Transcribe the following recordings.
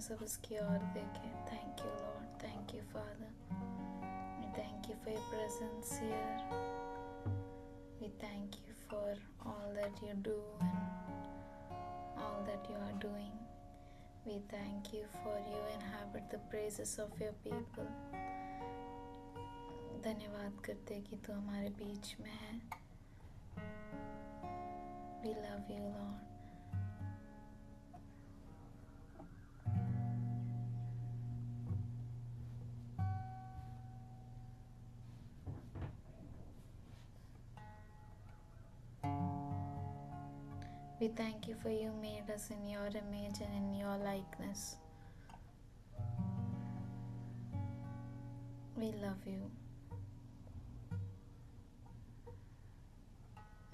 सब उसकी ओर देखें. Thank you Lord, thank you Father. We thank you for your presence here. We thank you for all that you do and all that you are doing. We thank you for you inhabit the praises of your people. धन्यवाद करते कि तू हमारे बीच में है. We love you Lord. We thank you for you made us in your image and in your likeness. We love you.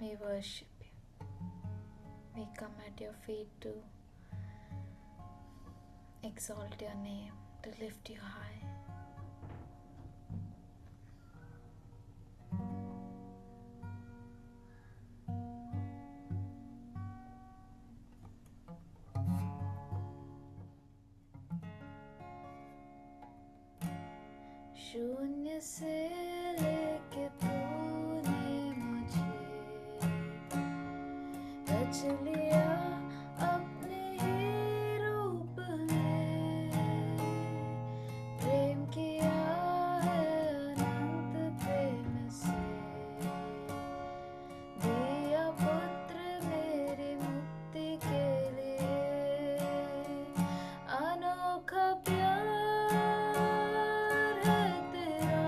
We worship you. We come at your feet to exalt your name, to lift you high. शून्य से लेके तूने मुझे रच लिया अपने ही रूप में. प्रेम किया है अनंत प्रेम से. दिया पुत्र मेरी मुक्ति के लिए. अनोखा प्यार है तेरा.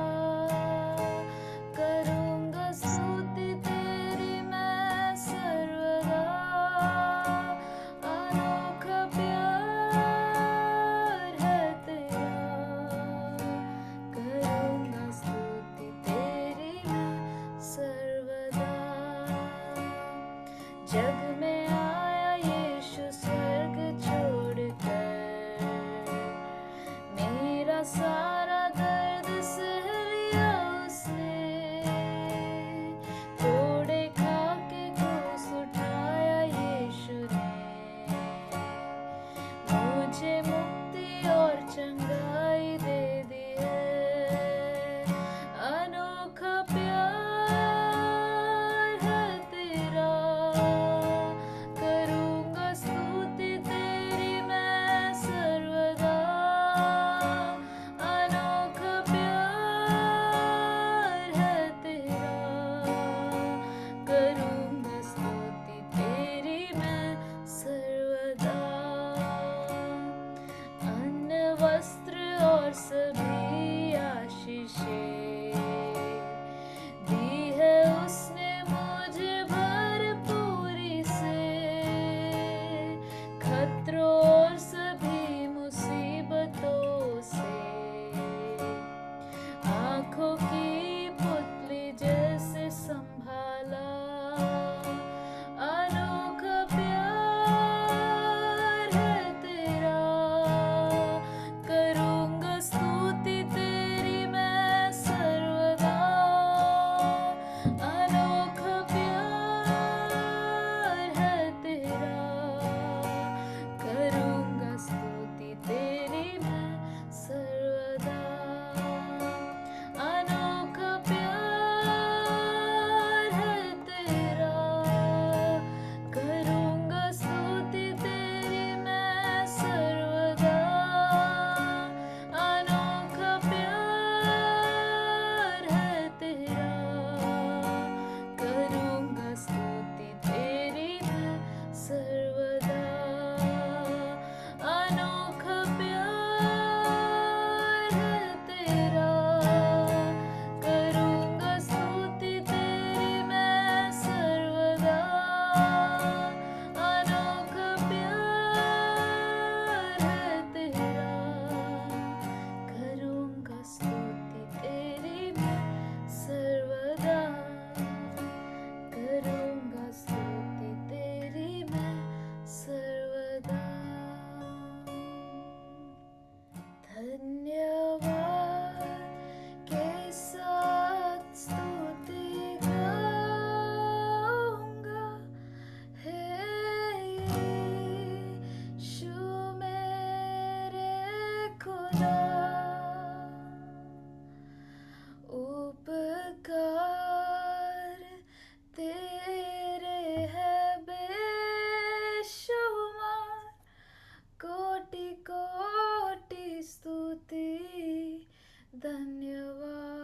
धन्यवाद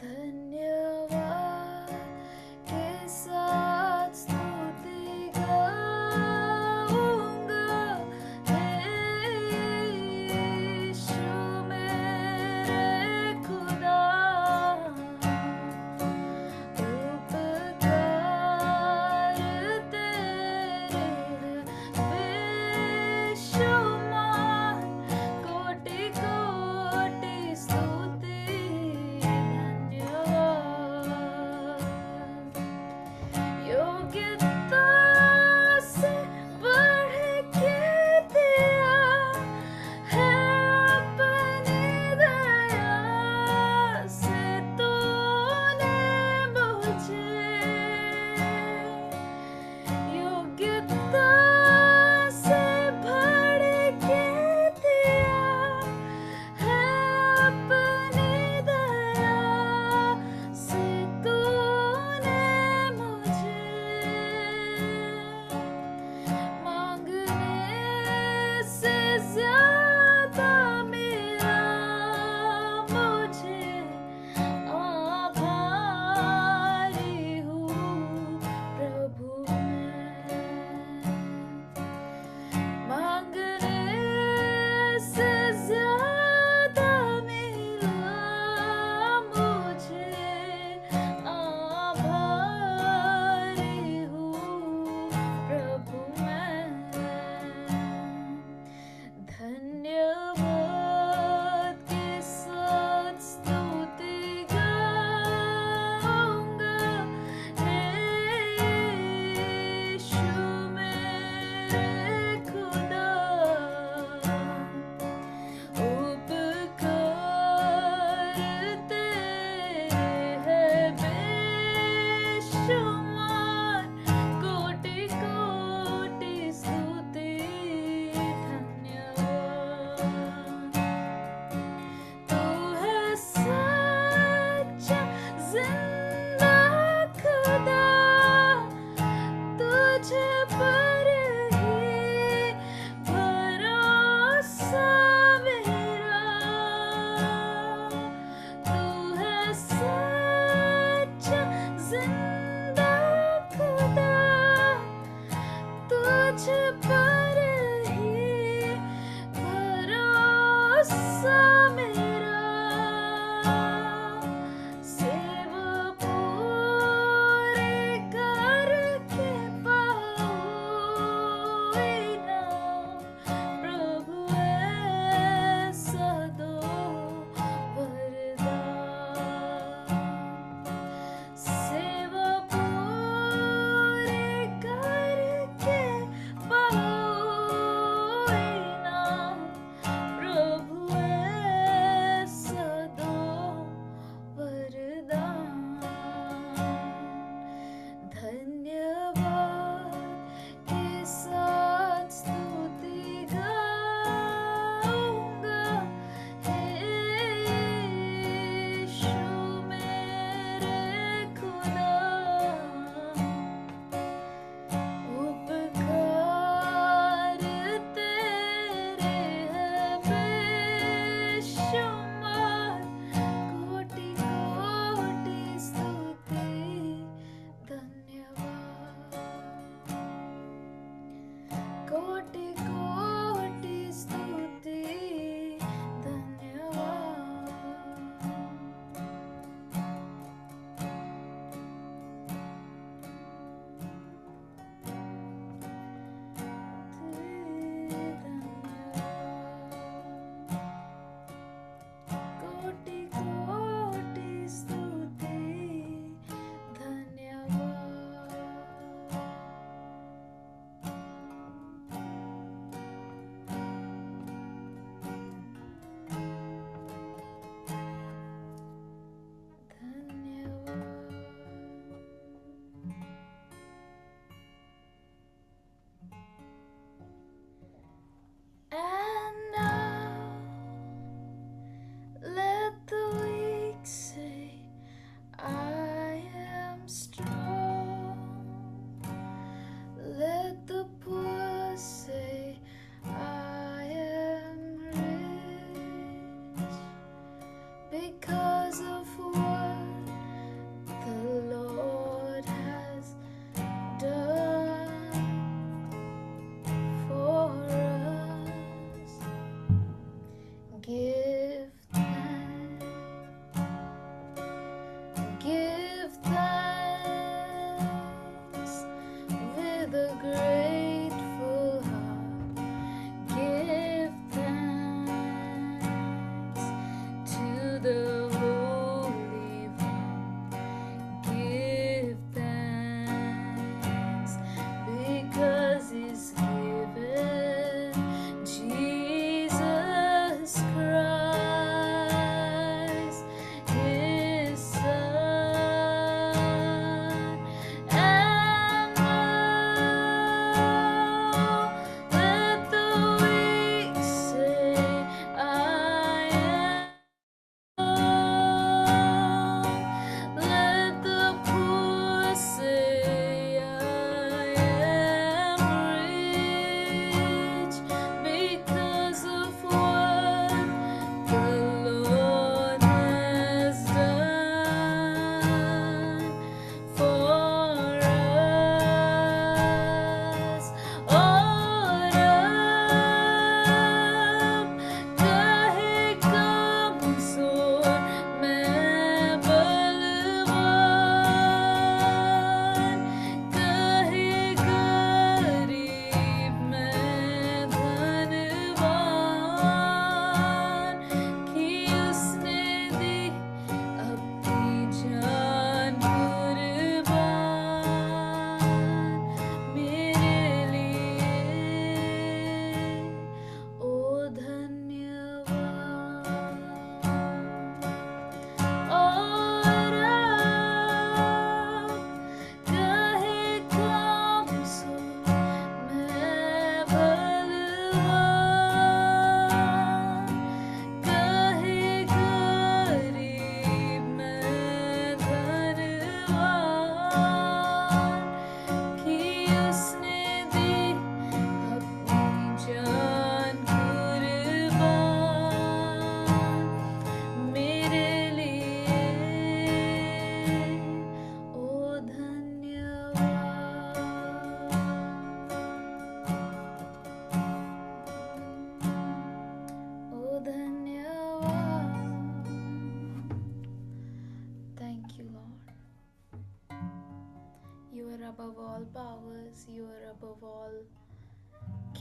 धन्यवाद के साथ स्तुति गाऊंगा हे यीशु मेरे खुदा उपकार तेरे बेशुमार कोटि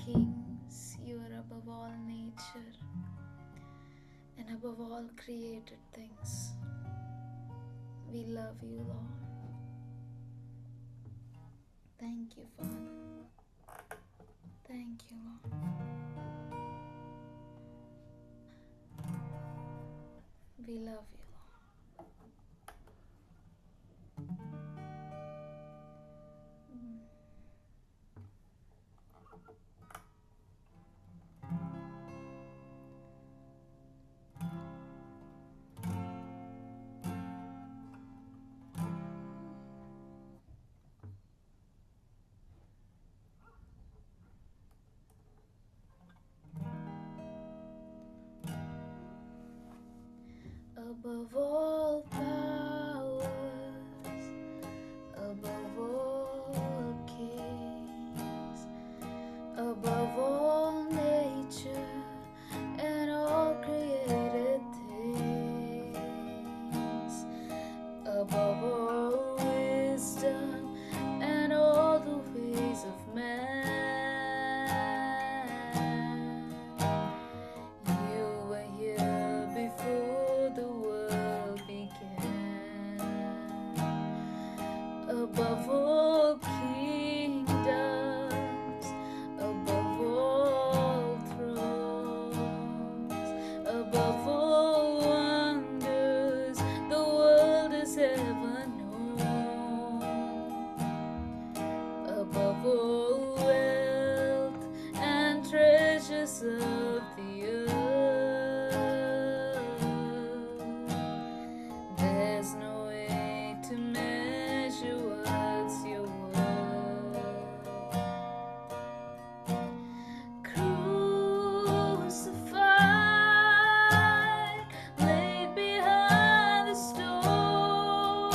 kings, you are above all nature and above all created things. We love you, Lord. Thank you, Father. Thank you, Lord. We love you, Lord. Above all powers, above all kings, above all nature and all created things, above all wisdom and all the ways of man. You were here before the world began. Above all kingdoms, above all thrones, above all wonders the world has ever known, above all wealth and treasures of the earth. There's no way to measure what's your worth. Crucified, laid behind the stone,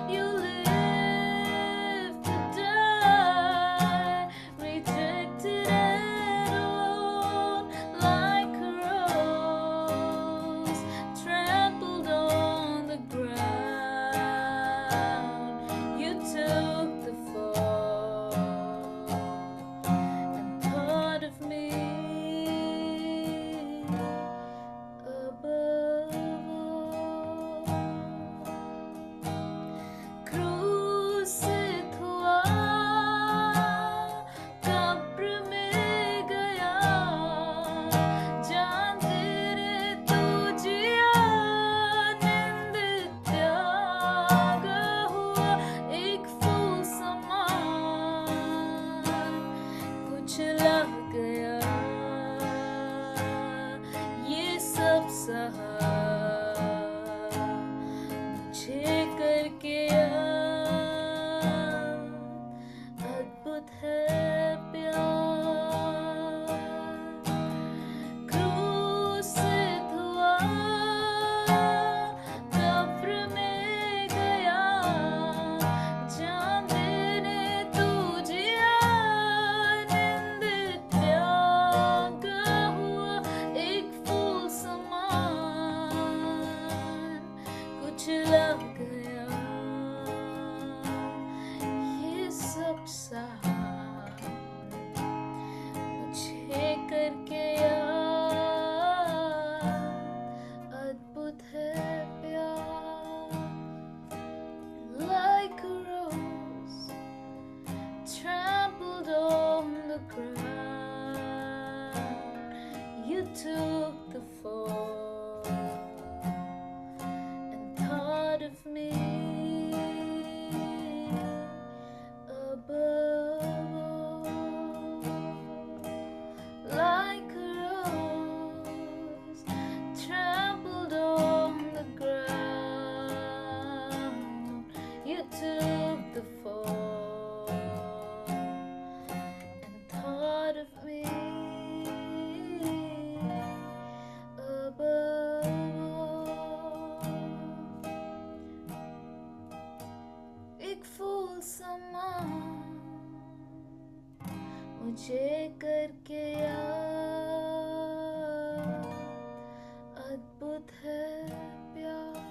you lived to die, rejected and alone, like a rose trampled on the ground. You took the fall and thought of me above all. क्रूस हुआ, कब्र में गया, जान तेरे तू जिया, निंद त्याग हुआ, एक फूल समान कुचला गया, ये सब सहा मुझे करके याद, अद्भुत है प्यार। क्रूसित हुआ, कब्र में गया, जान देने तू जिया, निंद त्याग हुआ, एक फूल समान कुचला गया, ये सब सहा मुझे करके याद, अद्भुत है प्यार। Like a rose trampled on the ground, you took the fall and thought of me above all. Like a rose trampled on the ground, you took the fall and thought of me above all. एक फूल समान मुझे करके याद, अद्भुत है प्यार।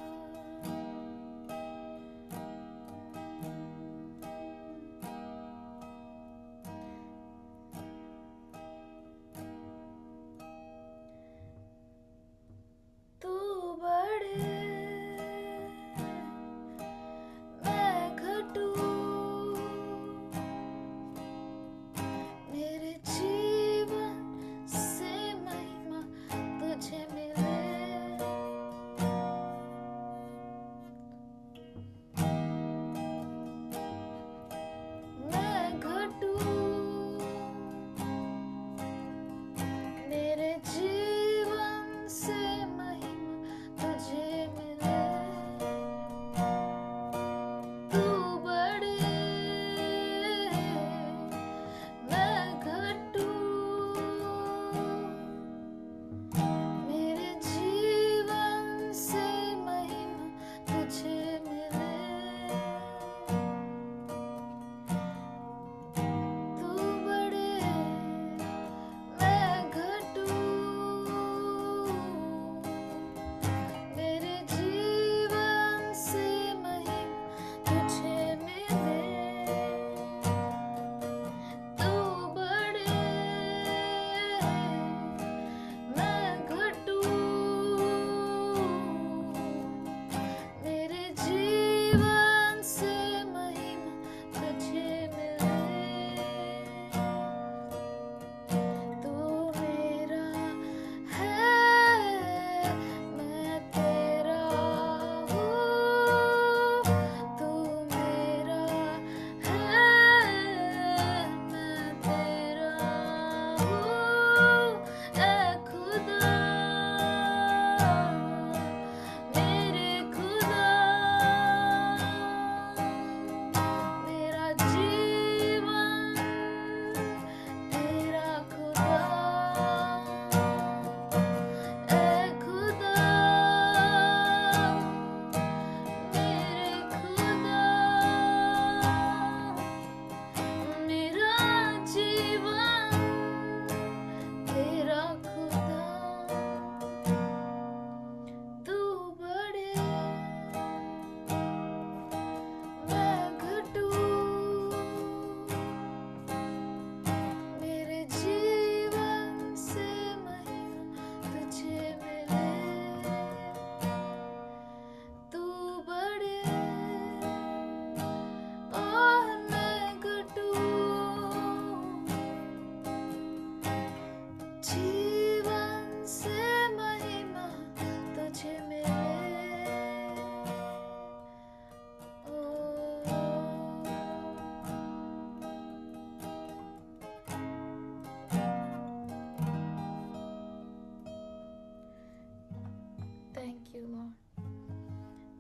you, Lord.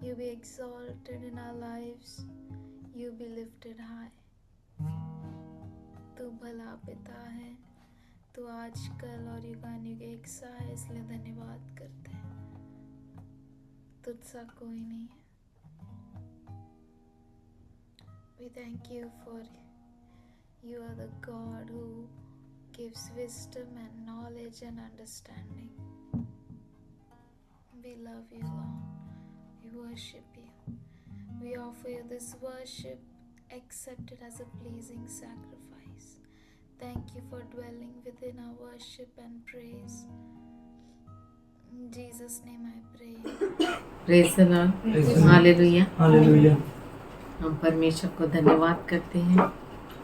You be exalted in our lives. You be lifted high. तू भला पिता है, तू आजकल और युगानुग एक सा है, इसलिए धन्यवाद करते हैं। तुझसा कोई नहीं है। We thank you for you are the God who gives wisdom and knowledge and understanding. We love you, Lord. We worship you. We offer you this worship, accept it as a pleasing sacrifice. Thank you for dwelling within our worship and praise. In Jesus' name I pray. Praise the Lord. Hallelujah. Hallelujah. हम परमेश्वर को धन्यवाद करते हैं।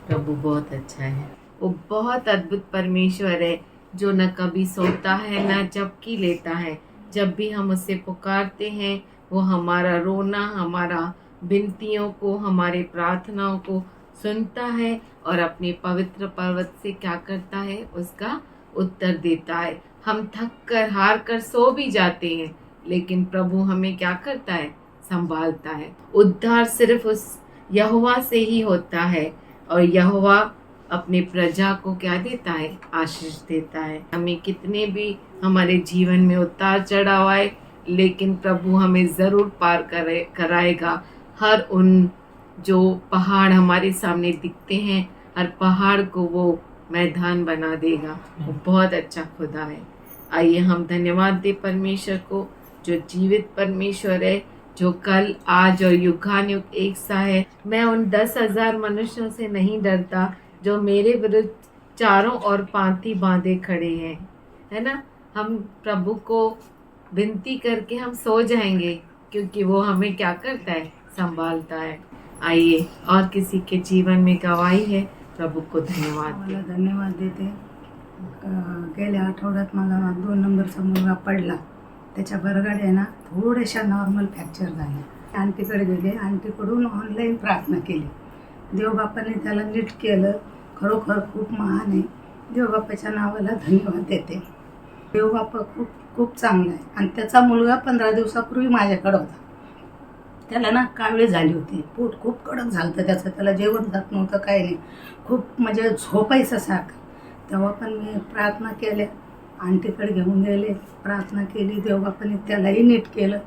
प्रभु बहुत अच्छा है। वो बहुत अद्भुत परमेश्वर है जो न कभी सोता है न झपकी लेता है। जब भी हम उसे पुकारते हैं वो हमारा रोना, हमारा विनतियों को, हमारे प्रार्थनाओं को सुनता है और अपने पवित्र पर्वत से क्या करता है, उसका उत्तर देता है। हम थक कर हार कर सो भी जाते हैं, लेकिन प्रभु हमें क्या करता है, संभालता है। उद्धार सिर्फ उस यहोवा से ही होता है और यहोवा अपने प्रजा को क्या देता है, आशीष देता है। हमें कितने भी हमारे जीवन में उतार चढ़ाव आए, लेकिन प्रभु हमें जरूर पार कराएगा। हर उन जो पहाड़ हमारे सामने दिखते हैं, हर पहाड़ को वो मैदान बना देगा। वो बहुत अच्छा खुदा है। आइए हम धन्यवाद दे परमेश्वर को, जो जीवित परमेश्वर है, जो कल, आज और युगानुयुग एक सा है। मैं उन 10,000 मनुष्यों से नहीं डरता जो मेरे विरुद्ध चारों ओर पांति बांधे खड़े हैं, है ना। हम प्रभु को विनती करके हम सो जाएंगे, क्योंकि वो हमें क्या करता है, संभालता है। आइए और किसी के जीवन में गवाही है, प्रभु को धन्यवाद मला धन्यवाद देते। गेल्या आठवड्यात मला 2 नंबरचा मुलगा पडला, त्याच्या बरगाड्या ना थोड्याशा नॉर्मल फ्रॅक्चर झाल्या। आंटीकडे गेले, आंटीकडून ऑनलाईन प्रार्थना केली। देवबापाने त्याला नीट केलं। खरोखर खूप महान आहे। देवबापाच्या नावाला धन्यवाद देते। देवबापा खूप खूप चांगला आहे। आणि त्याचा मुलगा 15 दिवसापूर्वी माझ्याकडे होता। त्याला ना कावळे झाली होती, पोट खूप कडक झालं होतं त्याचं, त्याला जेवण जात नव्हतं, काही नाही, खूप म्हणजे झोपायचं सारखं। तेव्हा पण मी प्रार्थना केल्या, आंटीकडे घेऊन गेले, प्रार्थना केली, देवबापाने त्यालाही नीट केलं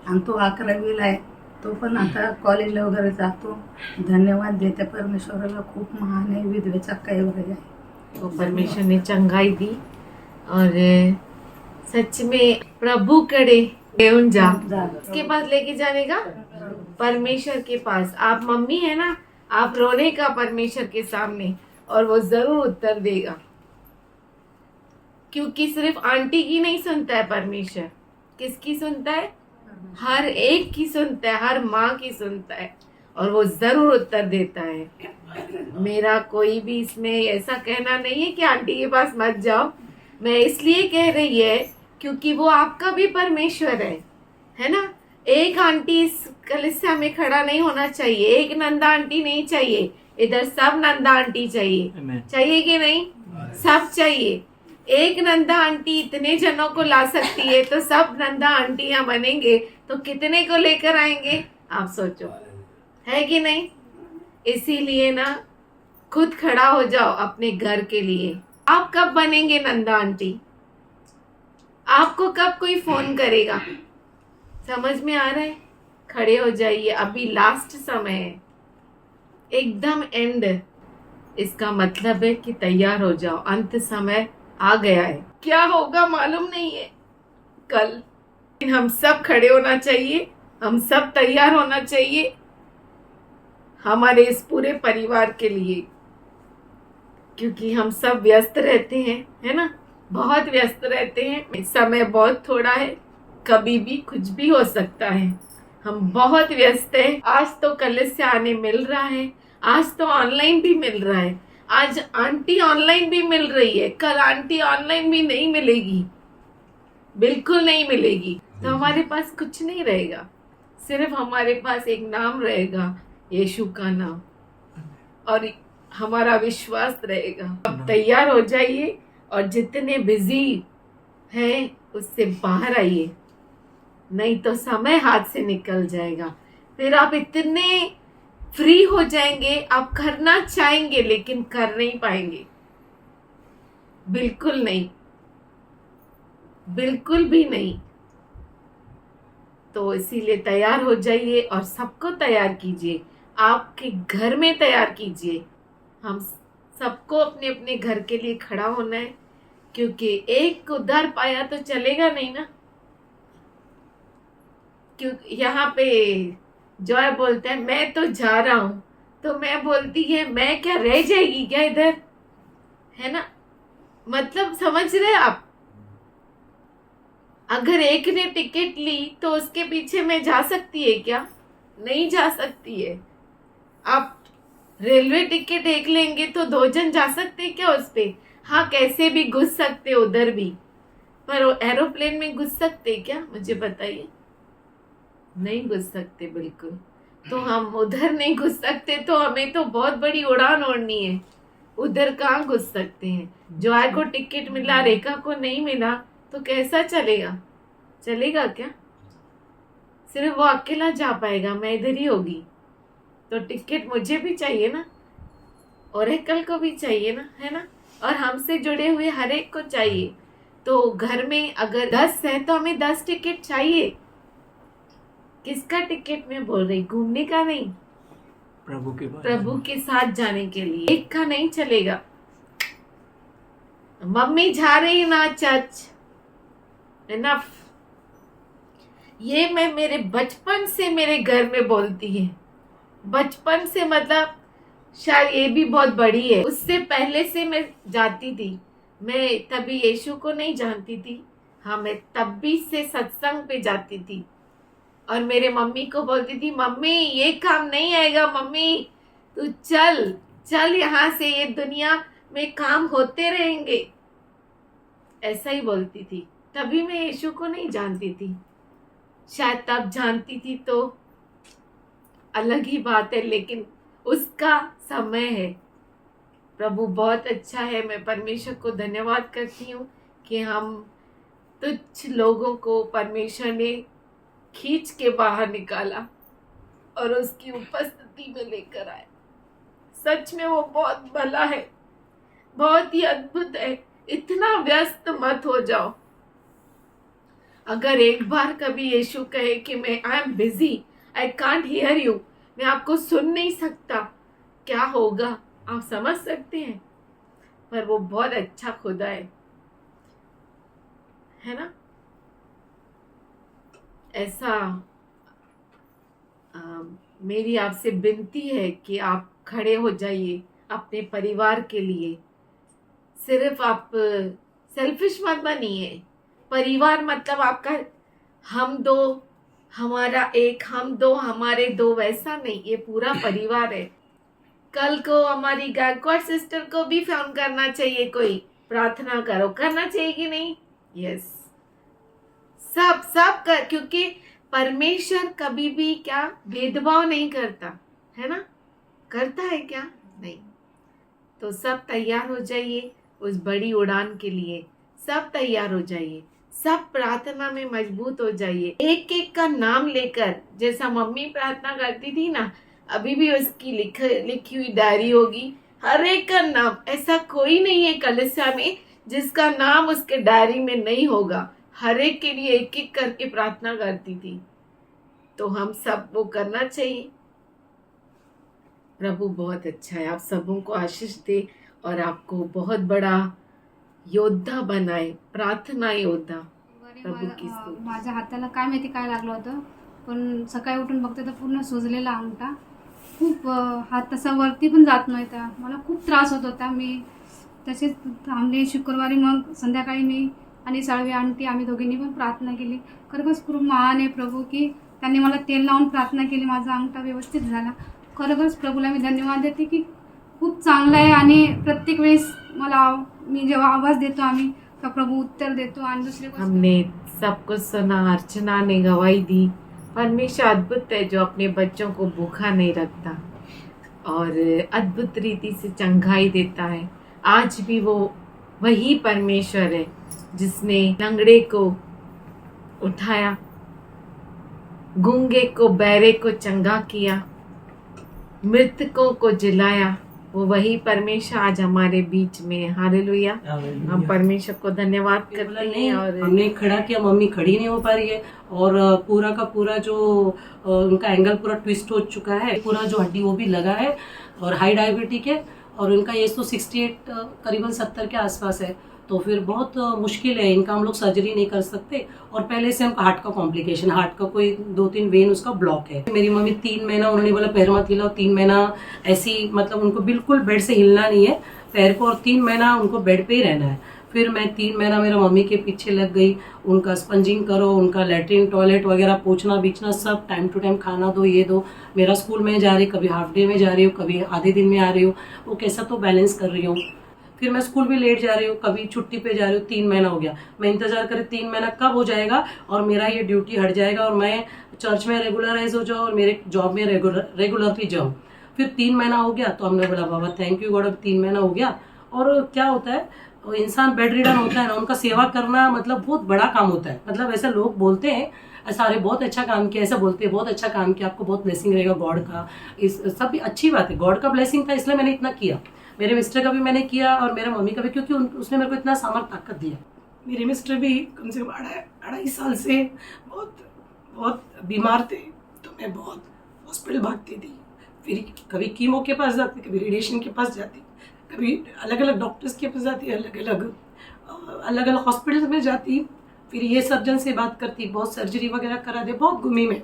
आणि तो 11वीला आहे। तो पण आता कॉलेजला वगैरे जातो। धन्यवाद देते परमेश्वराला, खूप महान आहे, विधवेचा काही वगैरे आहे। तो परमेश्वर ने चंगाई दी और सच में प्रभु करे लेउन जा उसके पास लेके जाने का, परमेश्वर के पास। आप मम्मी है ना, आप रोने का परमेश्वर के सामने और वो जरूर उत्तर देगा, क्योंकि सिर्फ आंटी की नहीं सुनता है परमेश्वर। किसकी सुनता है? हर एक की सुनता है, हर माँ की सुनता है और वो जरूर उत्तर देता है। मेरा कोई भी इसमें ऐसा कहना नहीं है कि आंटी के पास मत जाओ। मैं इसलिए कह रही है क्योंकि वो आपका भी परमेश्वर है ना। एक आंटी इस कलिसिया में खड़ा नहीं होना चाहिए, एक नंदा आंटी नहीं चाहिए, इधर सब नंदा आंटी चाहिए। चाहिए कि नहीं? सब चाहिए। एक नंदा आंटी इतने जनों को ला सकती है, तो सब नंदा आंटियां बनेंगे तो कितने को लेकर आएंगे, आप सोचो, है कि नहीं। इसीलिए ना खुद खड़ा हो जाओ अपने घर के लिए। आप कब बनेंगे नंदा आंटी? आपको कब कोई फोन करेगा? समझ में आ रहा है? खड़े हो जाइए, अभी लास्ट समय है, एकदम एंड। इसका मतलब है कि तैयार हो जाओ, अंत समय आ गया है। क्या होगा मालूम नहीं है कल, हम सब खड़े होना चाहिए, हम सब तैयार होना चाहिए हमारे इस पूरे परिवार के लिए, क्योंकि हम सब व्यस्त रहते हैं, है ना, बहुत व्यस्त रहते हैं। समय बहुत थोड़ा है, कभी भी कुछ भी हो सकता है। हम बहुत व्यस्त हैं। आज तो कलिसिया आने मिल रहा है, आज तो ऑनलाइन भी मिल रहा है, आज आंटी ऑनलाइन भी मिल रही है, कल आंटी ऑनलाइन भी नहीं मिलेगी, बिल्कुल नहीं मिलेगी। तो हमारे पास कुछ नहीं रहेगा, सिर्फ हमारे पास एक नाम रहेगा, यीशु का नाम, और हमारा विश्वास रहेगा। अब तैयार हो जाइए और जितने बिजी हैं उससे बाहर आइए, नहीं तो समय हाथ से निकल जाएगा। फिर आप इतने फ्री हो जाएंगे, आप करना चाहेंगे लेकिन कर नहीं पाएंगे। बिल्कुल नहीं, बिल्कुल भी नहीं। तो इसीलिए तैयार हो जाइए और सबको तैयार कीजिए, आपके घर में तैयार कीजिए। हम सबको अपने अपने घर के लिए खड़ा होना है, क्योंकि एक उद्धार पाया तो चलेगा नहीं ना। क्योंकि यहाँ पे जॉय बोलता है मैं तो जा रहा हूं, तो मैं बोलती है मैं क्या रह जाएगी क्या इधर, है ना। मतलब समझ रहे आप, अगर एक ने टिकट ली तो उसके पीछे मैं जा सकती है क्या? नहीं जा सकती है। आप रेलवे टिकट एक लेंगे तो 2 जन जा सकते हैं क्या उस पे? हाँ, कैसे भी घुस सकते उधर भी, पर एरोप्लेन में घुस सकते क्या? मुझे बताइए। नहीं घुस सकते बिल्कुल। तो हम उधर नहीं घुस सकते तो हमें तो बहुत बड़ी उड़ान ओढ़नी है, उधर कहाँ घुस सकते हैं। जॉय को टिकट मिला, रेखा को नहीं मिला, तो कैसा चलेगा? चलेगा क्या? सिर्फ वो अकेला जा पाएगा, मैं इधर ही होगी। तो टिकट मुझे भी चाहिए ना, और एकल को भी चाहिए ना, है ना। और हमसे जुड़े हुए हर एक को चाहिए। तो घर में अगर 10 है तो हमें 10 टिकट चाहिए। किसका टिकट मैं बोल रही? घूमने का नहीं, प्रभु के साथ जाने के लिए। एक का नहीं चलेगा। मम्मी जा रही ना चर्च, इनफ। ये मैं मेरे बचपन से मेरे घर में बोलती है, बचपन से, मतलब शायद ये भी बहुत बड़ी है। उससे पहले से मैं जाती थी। मैं तभी यीशु को नहीं जानती थी। हाँ, मैं तब भी से सत्संग पे जाती थी और मेरे मम्मी को बोलती थी मम्मी ये काम नहीं आएगा, मम्मी तू चल चल यहाँ से, ये दुनिया में काम होते रहेंगे। ऐसा ही बोलती थी। तभी मैं यीशु को नहीं जानती थी। शायद तब जानती थी तो अलग ही बात है, लेकिन उसका समय है। प्रभु बहुत अच्छा है। मैं परमेश्वर को धन्यवाद करती हूँ कि हम तुच्छ लोगों को परमेश्वर ने खींच के बाहर निकाला और उसकी उपस्थिति में लेकर आए। सच में वो बहुत भला है, बहुत ही अद्भुत है। इतना व्यस्त मत हो जाओ। अगर एक बार कभी यीशु कहे कि मैं I am busy, I can't hear you, मैं आपको सुन नहीं सकता, क्या होगा आप समझ सकते हैं। पर वो बहुत अच्छा खुदा है ना। ऐसा मेरी आपसे विनती है कि आप खड़े हो जाइए अपने परिवार के लिए। सिर्फ आप सेल्फिश मत बनिए। परिवार मतलब आपका हम दो हमारा एक, हम दो हमारे दो, वैसा नहीं। ये पूरा परिवार है। कल को हमारी गायकवाड़ सिस्टर को भी फोन करना चाहिए, कोई प्रार्थना करो, करना चाहिए कि नहीं? यस, सब कर, क्योंकि परमेश्वर कभी भी क्या भेदभाव नहीं करता, है ना। करता है क्या? नहीं। तो सब तैयार हो जाइए उस बड़ी उड़ान के लिए। सब तैयार हो जाइए, सब प्रार्थना में मजबूत हो जाइए। एक एक का नाम लेकर, जैसा मम्मी प्रार्थना करती थी ना, अभी भी उसकी लिखी हुई डायरी होगी। हर एक का नाम, ऐसा कोई नहीं है कलीसिया में जिसका नाम उसके डायरी में नहीं होगा। हर एक के लिए एक एक करके प्रार्थना करती थी। तो हम सब वो करना चाहिए। प्रभु बहुत अच्छा है। आप सबों को आशीष दे और आपको बहुत बड़ा योद्धा बनाए, प्रार्थना योद्धा। प्रभू की स्तुती। माझ्या हाताला काय माहिती काय लागलं होतं, पण सकाळी उठून बघते तर पूर्ण सुजलेला अंगठा, खूप हात तसा वरती पण जात नव्हता. मला खूप त्रास होत होता. मी तसेच थांबले. शुक्रवारी मग संध्याकाळी मी आणि साळवी आंटी आम्ही दोघींनी पण प्रार्थना केली. खरंच खूप महान आहे प्रभू की त्यांनी मला तेल लावून प्रार्थना केली, माझा अंगठा व्यवस्थित झाला. खरंच प्रभूला मी धन्यवाद देते की खूप चांगलं आहे. आणि प्रत्येक वेळेस मला मी जेव्हा आवाज देतो आम्ही का प्रभू उत्तर देतो. आणि दुसरी हमने सब कुछ सुना, अर्चना ने गवाही दी। परमेश्वर अद्भुत है जो अपने बच्चों को भूखा नहीं रखता और अद्भुत रीति से चंगाई देता है। आज भी वो वही परमेश्वर है जिसने लंगड़े को उठाया, गूंगे को बहरे को चंगा किया, मृतकों को जिलाया, वो वही परमेश्वर आज हमारे बीच में है। हालेलुया। हम परमेश्वर को धन्यवाद करते हैं। और हमने खड़ा किया, मम्मी खड़ी नहीं हो पा रही है और पूरा का पूरा जो उनका एंगल पूरा ट्विस्ट हो चुका है, पूरा जो हड्डी वो भी लगा है और हाई डायबिटिक है और उनका एज तो 68 करीबन 70 के आसपास है। तो फिर बहुत मुश्किल है, इनका हम लोग सर्जरी नहीं कर सकते और पहले से हमको हार्ट का कॉम्प्लिकेशन, हार्ट का कोई 2-3 वेन उसका ब्लॉक है। मेरी मम्मी 3 महीना उन्होंने बोला पैर मत हिलाओ, 3 महीना ऐसी मतलब उनको बिल्कुल बेड से हिलना नहीं है पैर को और 3 महीना उनको बेड पे ही रहना है। फिर मैं 3 महीना मेरा मम्मी के पीछे लग गई, उनका स्पंजिंग करो, उनका लेटरिन टॉयलेट वगैरह पोछना बीछना सब टाइम टू टाइम, खाना दो ये दो। मेरा स्कूल में जा रही, कभी हाफ डे में जा रही हूँ, कभी आधे दिन में आ रही हूँ, वो कैसा तो बैलेंस कर रही हूँ। फिर मैं स्कूल भी लेट जा रही हूँ, कभी छुट्टी पे जा रही हूँ। 3 महीना हो गया, मैं इंतजार करी 3 महीना कब हो जाएगा और मेरा ये ड्यूटी हट जाएगा और मैं चर्च में रेगुलराइज हो जाऊँ और मेरे जॉब में रेगुलरली जाऊँ। फिर 3 महीना हो गया तो हमने बोला बाबा थैंक यू गॉड, अब 3 महीना हो गया। और क्या होता है, इंसान बेड रिडन होता है ना, उनका सेवा करना मतलब बहुत बड़ा काम होता है। मतलब ऐसा लोग बोलते हैं सारे बहुत अच्छा काम किया, ऐसा बोलते हैं बहुत अच्छा काम किया, आपको बहुत ब्लेसिंग रहेगा गॉड का, इस सब अच्छी बात है, गॉड का ब्लेसिंग था इसलिए मैंने इतना किया। मेरे मिस्टर का भी मैंने किया और मेरे मम्मी का भी, क्योंकि उसने मेरे को इतना सामर्थ ताकत दिया। मेरे मिस्टर भी कम से कम 2.5 साल से बहुत बीमार थे, तो मैं बहुत हॉस्पिटल भागती थी। फिर कभी कीमो के पास जाती, कभी रेडिएशन के पास जाती, कभी अलग अलग डॉक्टर्स के पास जाती, अलग अलग हॉस्पिटल में जाती। फिर ये सर्जन से बात करती, बहुत सर्जरी वगैरह करा दे, बहुत घूमी मैं।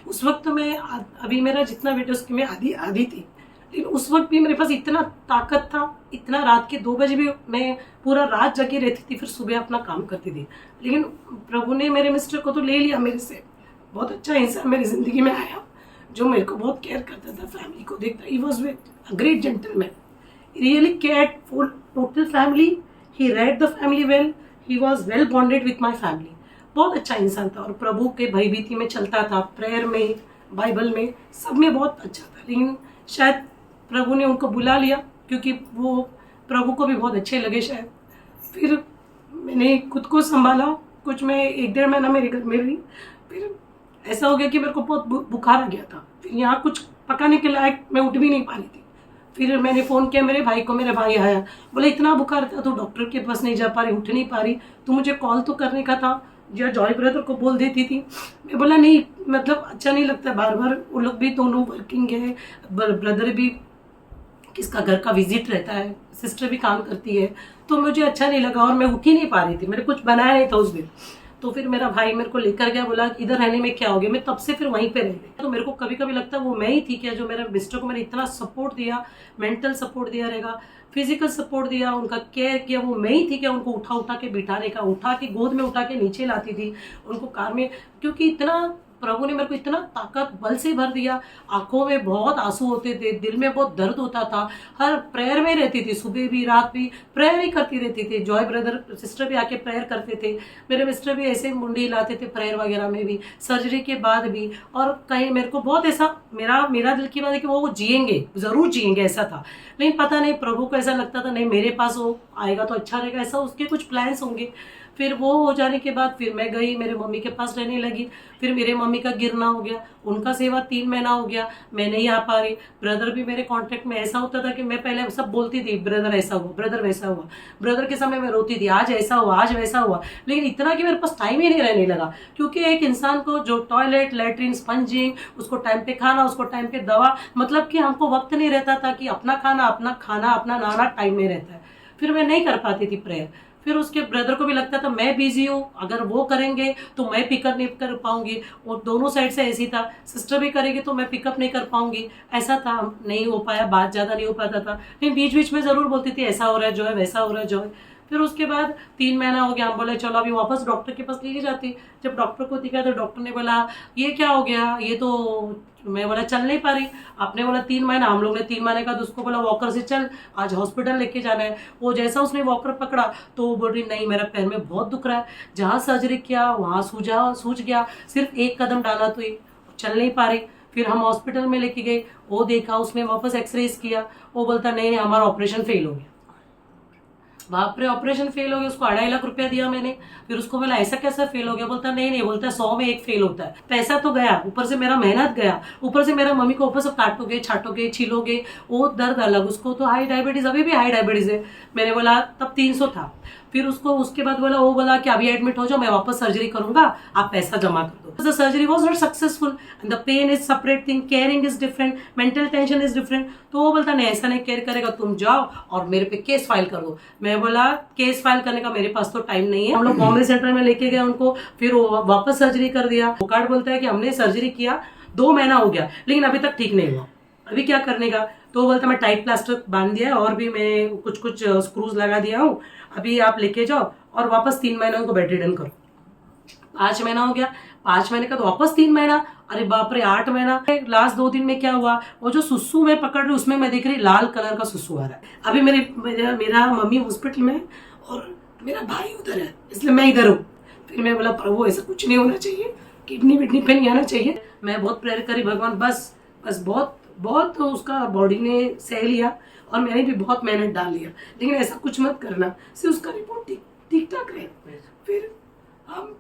उस वक्त मैं, अभी मेरा जितना वेट है उसकी मैं आधी थी, लेकिन उस वक्त भी मेरे पास इतना ताकत था, इतना रात के 2 बजे भी मैं पूरा रात जगी रहती थी, फिर सुबह अपना काम करती थी। लेकिन प्रभु ने मेरे मिस्टर को तो ले लिया मेरे से। बहुत अच्छा इंसान मेरी जिंदगी में आया जो मेरे को बहुत केयर करता था, फैमिली को देखता। He was a great gentleman, really cared for total family, he read the family well, he was well bonded with my family. बहुत अच्छा इंसान था और प्रभु के भयभीति में चलता था, प्रेयर में, बाइबल में, सब में बहुत अच्छा था। लेकिन शायद प्रभु ने उनको बुला लिया क्योंकि वो प्रभु को भी बहुत अच्छे लगे शायद। फिर मैंने खुद को संभाला, कुछ मैं 1-1.5 महीना मेरे घर में रही। फिर ऐसा हो गया कि मेरे को बहुत बुखार आ गया था, फिर यहाँ कुछ पकाने के लायक मैं उठ भी नहीं पा रही थी। फिर मैंने फ़ोन किया मेरे भाई को, मेरा भाई आया, बोले इतना बुखार था तो डॉक्टर के पास नहीं जा पा रही, उठ नहीं पा रही, तो मुझे कॉल तो करने का था, जो जॉय ब्रदर को बोल देती थी। मैं बोला नहीं, मतलब अच्छा नहीं लगता बार बार, वो लोग भी दोनों वर्किंग है, ब्रदर भी किसका घर का विजिट रहता है, सिस्टर भी काम करती है, तो मुझे अच्छा नहीं लगा और मैं उठ ही नहीं पा रही थी, मैंने कुछ बनाया नहीं था उस दिन। तो फिर मेरा भाई मेरे को लेकर गया, बोला इधर रहने में क्या हो गया। मैं तब से फिर वहीं पे रह गई। तो मेरे को कभी कभी लगता है वो मैं ही थी क्या, जो मेरे मिस्टर को मैंने इतना सपोर्ट दिया, मेंटल सपोर्ट दिया रहेगा, फिजिकल सपोर्ट दिया, उनका केयर किया, वो मैं ही थी क्या, उनको उठा के बिठाने का, उठा के गोद में उठा के नीचे लाती थी, उनको कार में, क्योंकि इतना प्रभु ने मेरे को इतना ताकत बल से भर दिया। आंखों में बहुत आंसू होते थे, दिल में बहुत दर्द होता था, हर प्रेयर में रहती थी, सुबह भी रात भी प्रेयर ही करती रहती थी। जॉय ब्रदर सिस्टर भी आके प्रेयर करते थे, मेरे मिस्टर भी ऐसे मुंडी हिलाते थे प्रेयर वगैरह में भी, सर्जरी के बाद भी। और कहीं मेरे को बहुत ऐसा, मेरा दिल की बात है कि वो जिएंगे, जरूर जिएंगे, ऐसा था। लेकिन पता नहीं प्रभु को ऐसा लगता था नहीं मेरे पास वो आएगा तो अच्छा रहेगा, ऐसा उसके कुछ प्लान्स होंगे। फिर वो हो जाने के बाद फिर मैं गई, मेरे मम्मी के पास रहने लगी। फिर मेरे मम्मी का गिरना हो गया, उनका सेवा 3 महीना हो गया, मैं नहीं आ पा रही। ब्रदर भी मेरे कांटेक्ट में, ऐसा होता था कि मैं पहले सब बोलती थी ब्रदर ऐसा हुआ, ब्रदर वैसा हुआ, ब्रदर के समय मैं रोती थी आज ऐसा हुआ, आज वैसा हुआ। लेकिन इतना कि मेरे पास टाइम ही नहीं रहने लगा, क्योंकि एक इंसान को जो टॉयलेट, लेटरिन, स्पंजिंग, उसको टाइम पे खाना, उसको टाइम पे दवा, मतलब कि हमको वक्त नहीं रहता था कि अपना खाना, अपना नहाना टाइम में रहता है। फिर मैं नहीं कर पाती थी प्रेयर। फिर उसके ब्रदर को भी लगता था मैं बिजी हूँ, अगर वो करेंगे तो मैं पिकअप नहीं कर पाऊंगी, और दोनों साइड से ऐसी था, सिस्टर भी करेगी तो मैं पिकअप नहीं कर पाऊंगी, ऐसा था, नहीं हो पाया, बात ज़्यादा नहीं हो पाता था। लेकिन बीच बीच में ज़रूर बोलती थी ऐसा हो रहा है जो है, वैसा हो रहा है जो है। फिर उसके बाद 3 महीना हो गया, हम बोले चलो अभी वापस डॉक्टर के पास लेके जाती। जब डॉक्टर को दिखाया तो डॉक्टर ने बोला ये क्या हो गया, ये तो, मैं बोला चल नहीं पा रही। आपने बोला 3 महीना, हम लोग ने 3 महीने का तो उसको बोला वॉकर से चल, आज हॉस्पिटल लेके जाना है। वो जैसा उसने वॉकर पकड़ा तो वो बोल रही नहीं मेरा पैर में बहुत दुख रहा है, जहाँ सर्जरी किया वहाँ सूझ गया, सिर्फ 1 कदम डाला तो ये चल नहीं पा रही। फिर हम हॉस्पिटल में लेके गए, वो देखा, उसने वापस एक्सरेज किया, वो बोलता नहीं हमारा ऑपरेशन फेल हो गया। बाप रे, ऑपरेशन फेल हो गया, उसको 2.5 लाख रुपया दिया मैंने। फिर उसको बोला ऐसा कैसा फेल हो गया, बोलता नहीं, बोलता 100 में 1 फेल होता है। पैसा तो गया, ऊपर से मेरा मेहनत गया, ऊपर से मेरा मम्मी को ऊपर से काटोगे, छाटोगे, छीलोगे, वो दर्द अलग। उसको तो हाई डायबिटीज, अभी भी हाई डायबिटीज है। मैंने बोला तब 300 था। फिर उसको उसके बाद वो बोला कि अभी एडमिट हो जाओ, मैं वापस सर्जरी करूंगा, आप पैसा जमा कर दो। The surgery was not successful and the pain is separate thing, caring is different, mental tension is different. तो वो बोलता नहीं, ऐसा नहीं केयर करेगा, तुम जाओ और मेरे पे केस फाइल कर दो। मैं बोला केस फाइल करने का मेरे पास तो टाइम नहीं है। हम लोग बॉम्बे सेंटर में लेके गए उनको, फिर वो वापस सर्जरी कर दिया। वो कार्ड बोलता है कि हमने सर्जरी किया 2 महीना हो गया लेकिन अभी तक ठीक नहीं हुआ, अभी क्या करने का। तो बोलता मैं टाइट प्लास्टर बांध दिया है और भी मैं कुछ स्क्रूज लगा दिया हूँ, अभी आप लेके जाओ और वापस 3 महीने उनको बेड रिडन करो। 5 महीना हो गया, 5 महीने का तो वापस 3 महीना, अरे बाप रे 8 महीना। लास्ट 2 दिन में क्या हुआ, वो जो सुसु में पकड़ रही उसमें मैं देख रही लाल कलर का सुसु आ रहा है। अभी मेरा मम्मी हॉस्पिटल में और मेरा भाई उधर है, इसलिए मैं इधर हूँ। फिर मैं बोला प्रभु ऐसा कुछ नहीं होना चाहिए, किडनी विडनी पे नहीं आना चाहिए। मैं बहुत प्रेयर करी भगवान, बस बहुत उसका बॉडी ने सह लिया और मैंने भी बहुत मेहनत डाल लिया, लेकिन ऐसा कुछ मत करना, सिर्फ उसका रिपोर्ट ठीक ठाक रहे। फिर हम